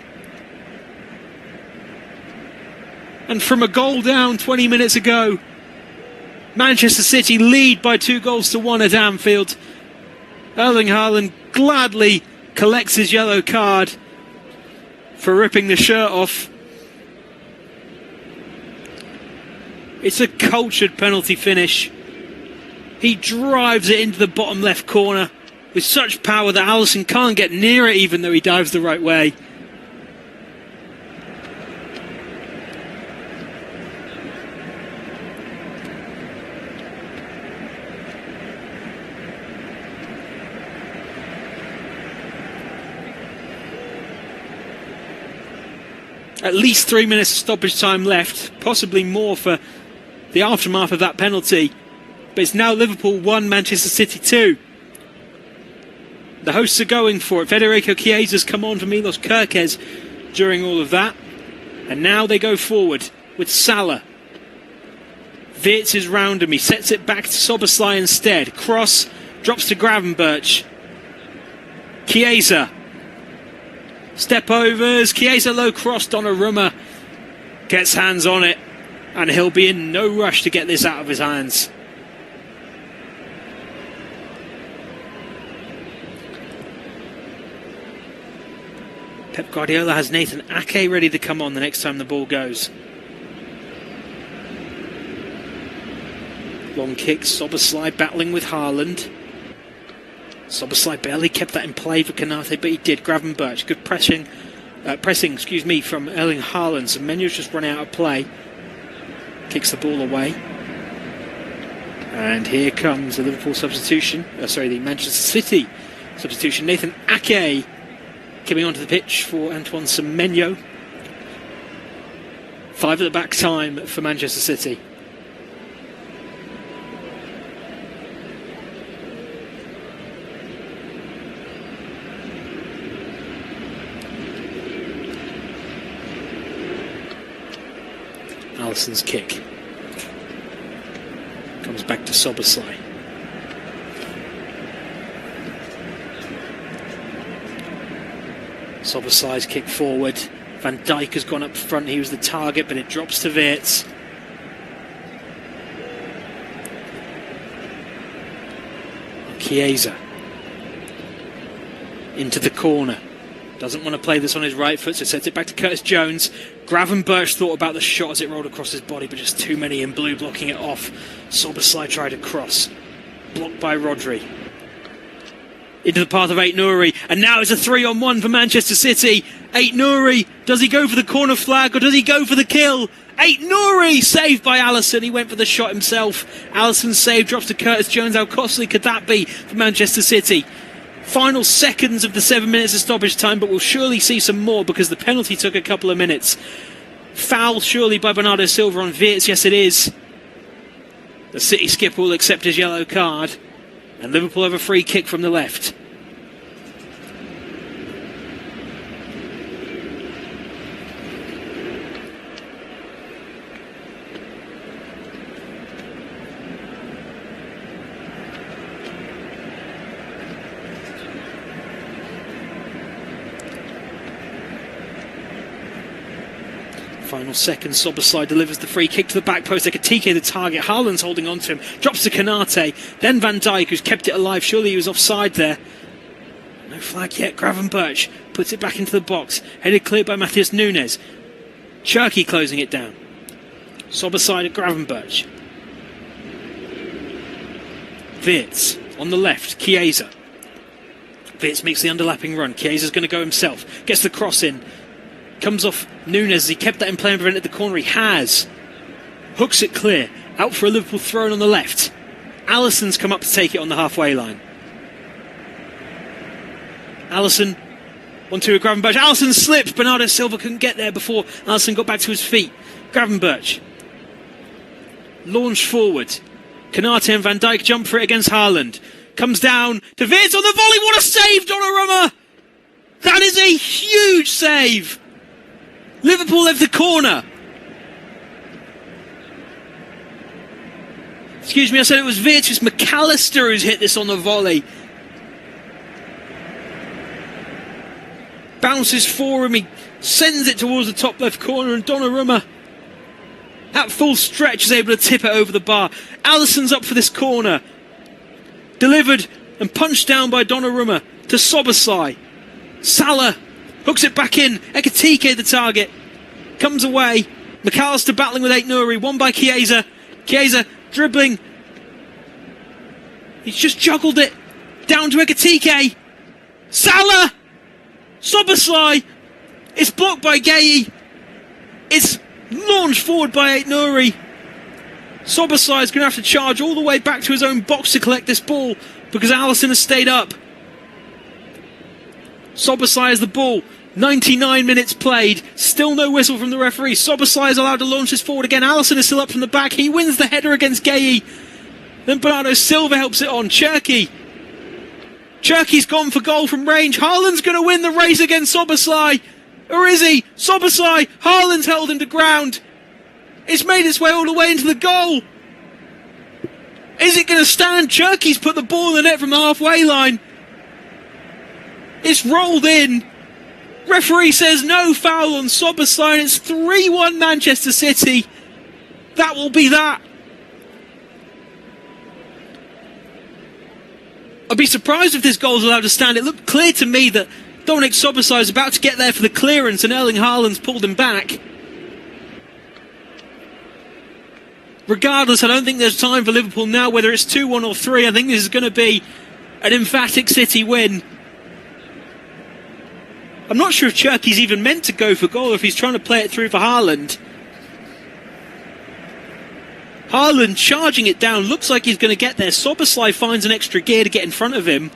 B: And from a goal down 20 minutes ago, Manchester City lead by 2-1 at Anfield. Erling Haaland gladly collects his yellow card for ripping the shirt off. It's a cultured penalty finish. He drives it into the bottom left corner with such power that Alisson can't get near it, even though he dives the right way. At least 3 minutes of stoppage time left, possibly more for the aftermath of that penalty. But it's now Liverpool 1, Manchester City 2. The hosts are going for it. Federico Chiesa's come on for Milos Kerkez during all of that. And now they go forward with Salah. Wirtz is round him. He sets it back to Szoboszlai instead. Cross drops to Gravenberch. Chiesa. Step overs. Chiesa low cross. Donnarumma gets hands on it. And he'll be in no rush to get this out of his hands. Pep Guardiola has Nathan Ake ready to come on the next time the ball goes. Long kick, Szoboszlai battling with Haaland. Szoboszlai barely kept that in play for Konate, but he did. Gravenberch, good pressing from Erling Haaland. So Menu's just run out of play. Kicks the ball away. And here comes the Liverpool substitution. The Manchester City substitution. Nathan Ake coming onto the pitch for Antoine Semenyo. 5 at the back time for Manchester City. Alisson's kick comes back to Szoboszlai. Szoboszlai's kick forward. Van Dijk has gone up front. He was the target, but it drops to Wirtz. Chiesa into the corner. Doesn't want to play this on his right foot, so sets it back to Curtis Jones. Gravenberch thought about the shot as it rolled across his body, but just too many in blue blocking it off. Szoboszlai tried to cross. Blocked by Rodri. Into the path of Ait Nouri, and now it's a 3-on-1 for Manchester City. Aït-Nouri, does he go for the corner flag or does he go for the kill? Aït-Nouri, saved by Alisson. He went for the shot himself. Alisson's save drops to Curtis Jones. How costly could that be for Manchester City? Final seconds of the 7 minutes of stoppage time, but we'll surely see some more because the penalty took a couple of minutes. Foul surely by Bernardo Silva on Wirtz. Yes, it is. The City skipper will accept his yellow card, and Liverpool have a free kick from the left. Final second, Szoboszlai delivers the free kick to the back post. Ekitike the target. Haaland's holding on to him. Drops to Konate. Then Van Dijk, who's kept it alive. Surely he was offside there. No flag yet. Gravenberch puts it back into the box. Headed clear by Matheus Nunes. Cherki closing it down. Szoboszlai to Gravenberch. Wirtz on the left. Chiesa. Wirtz makes the underlapping run. Chiesa's going to go himself. Gets the cross in. Comes off Nunes. He kept that in play and prevented the corner. He has. Hooks it clear. Out for a Liverpool throw on the left. Alisson's come up to take it on the halfway line. Alisson. 1-2 with Gravenberch. Alisson slipped. Bernardo Silva couldn't get there before Alisson got back to his feet. Gravenberch. Launched forward. Konate and Van Dijk jump for it against Haaland. Comes down to Wirtz on the volley. What a save, Donnarumma! That is a huge save. Liverpool have the corner. Excuse me, I said it was Wirtz. It's McAllister who's hit this on the volley. Bounces for him. He sends it towards the top left corner, and Donnarumma, at full stretch, is able to tip it over the bar. Alisson's up for this corner. Delivered and punched down by Donnarumma to Szoboszlai. Salah hooks it back in. Ekitike the target. Comes away. McAllister battling with Aït-Nouri. Won by Chiesa. Chiesa dribbling. He's just juggled it. Down to Ekitike. Salah! Szoboszlai! It's blocked by Gueye. It's launched forward by Aït-Nouri. Szoboszlai is going to have to charge all the way back to his own box to collect this ball because Alisson has stayed up. Szoboszlai has the ball. 99 minutes played. Still no whistle from the referee. Szoboszlai is allowed to launch this forward again. Alisson is still up from the back. He wins the header against Gueye. Then Bernardo Silva helps it on. Cherki. Cherki's gone for goal from range. Haaland's going to win the race against Szoboszlai. Or is he? Szoboszlai. Haaland's held him to ground. It's made its way all the way into the goal. Is it going to stand? Cherki's put the ball in the net from the halfway line. It's rolled in. Referee says no foul on Szoboszlai. It's 3-1 Manchester City. That will be that. I'd be surprised if this goal is allowed to stand. It looked clear to me that Dominik Szoboszlai is about to get there for the clearance and Erling Haaland's pulled him back. Regardless, I don't think there's time for Liverpool now, whether it's 2-1 or 3. I think this is going to be an emphatic City win. I'm not sure if Cherki's even meant to go for goal or if he's trying to play it through for Haaland. Haaland charging it down. Looks like he's going to get there. Szoboszlai finds an extra gear to get in front of him.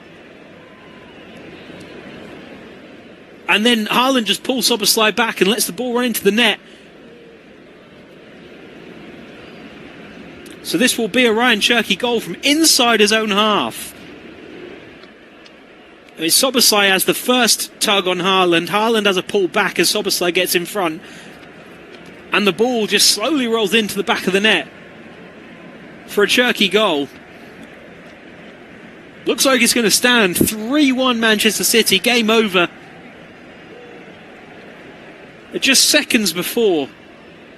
B: And then Haaland just pulls Szoboszlai back and lets the ball run into the net. So this will be a Ryan Cherki goal from inside his own half. I mean, Szoboszlai has the first tug on Haaland. Haaland has a pull back as Szoboszlai gets in front. And the ball just slowly rolls into the back of the net for a Cherki goal. Looks like it's going to stand. 3-1 Manchester City. Game over. Just seconds before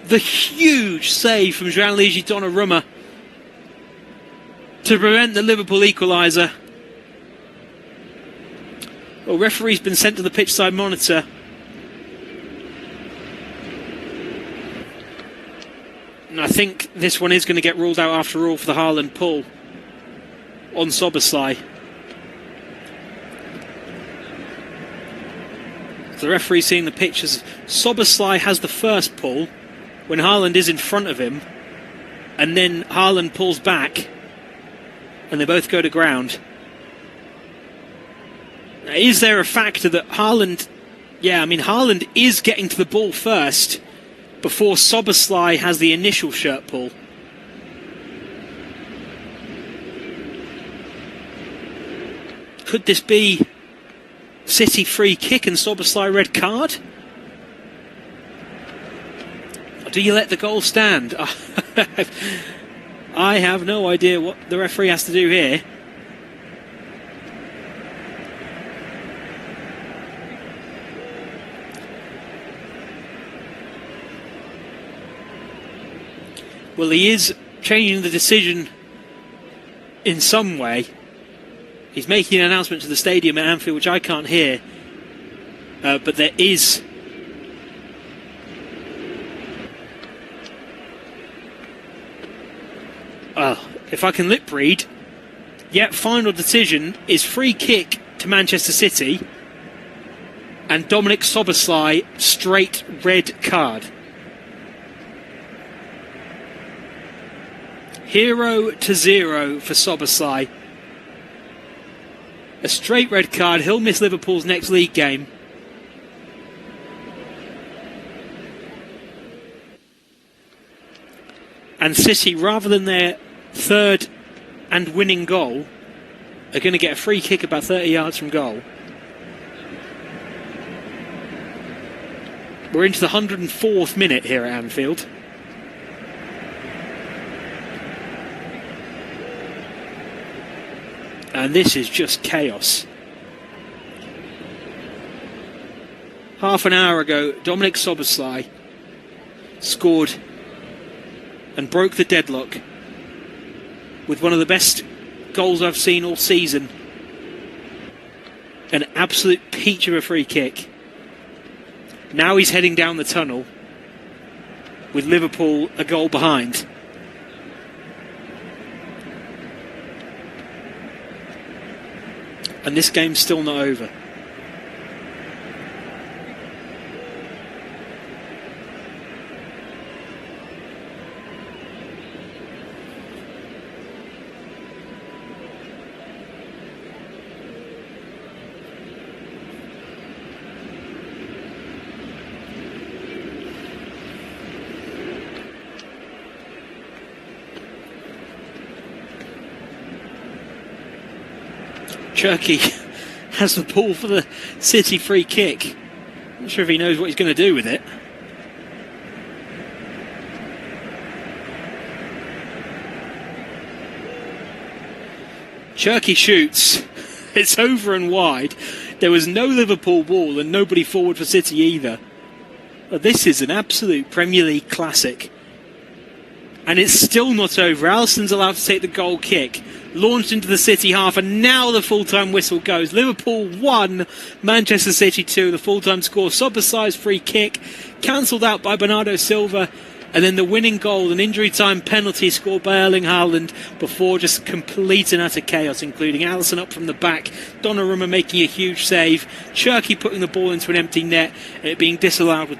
B: the huge save from Gianluigi Donnarumma to prevent the Liverpool equaliser. Well, referee's been sent to the pitch side monitor. And I think this one is going to get ruled out after all for the Haaland pull on Szoboszlai. So the referee seeing the pictures. Szoboszlai has the first pull when Haaland is in front of him, and then Haaland pulls back and they both go to ground. Now, is there a factor that Haaland... Yeah, I mean, Haaland is getting to the ball first before Szoboszlai has the initial shirt pull. Could this be City free kick and Szoboszlai red card? Or do you let the goal stand? I have no idea what the referee has to do here. Well, he is changing the decision in some way. He's making an announcement to the stadium at Anfield, which I can't hear. But there is... if I can lip read, final decision is free kick to Manchester City and Dominic Szoboszlai straight red card. 0-0 for Szoboszlai. A straight red card. He'll miss Liverpool's next league game. And City, rather than their third and winning goal, are going to get a free kick about 30 yards from goal. We're into the 104th minute here at Anfield. And this is just chaos. Half an hour ago, Dominic Szoboszlai scored and broke the deadlock with one of the best goals I've seen all season. An absolute peach of a free kick. Now he's heading down the tunnel with Liverpool a goal behind. And this game's still not over. Cherky has the ball for the City free kick. Not sure if he knows what he's going to do with it. Cherky shoots. It's over and wide. There was no Liverpool ball and nobody forward for City either. But this is an absolute Premier League classic. And it's still not over. Alisson's allowed to take the goal kick. Launched into the City half, and now the full-time whistle goes. Liverpool 1, Manchester City 2. The full-time score, Szoboszlai's free kick, cancelled out by Bernardo Silva, and then the winning goal, an injury-time penalty scored by Erling Haaland before just complete and utter chaos, including Alisson up from the back, Donnarumma making a huge save, Cherky putting the ball into an empty net, and it being disallowed with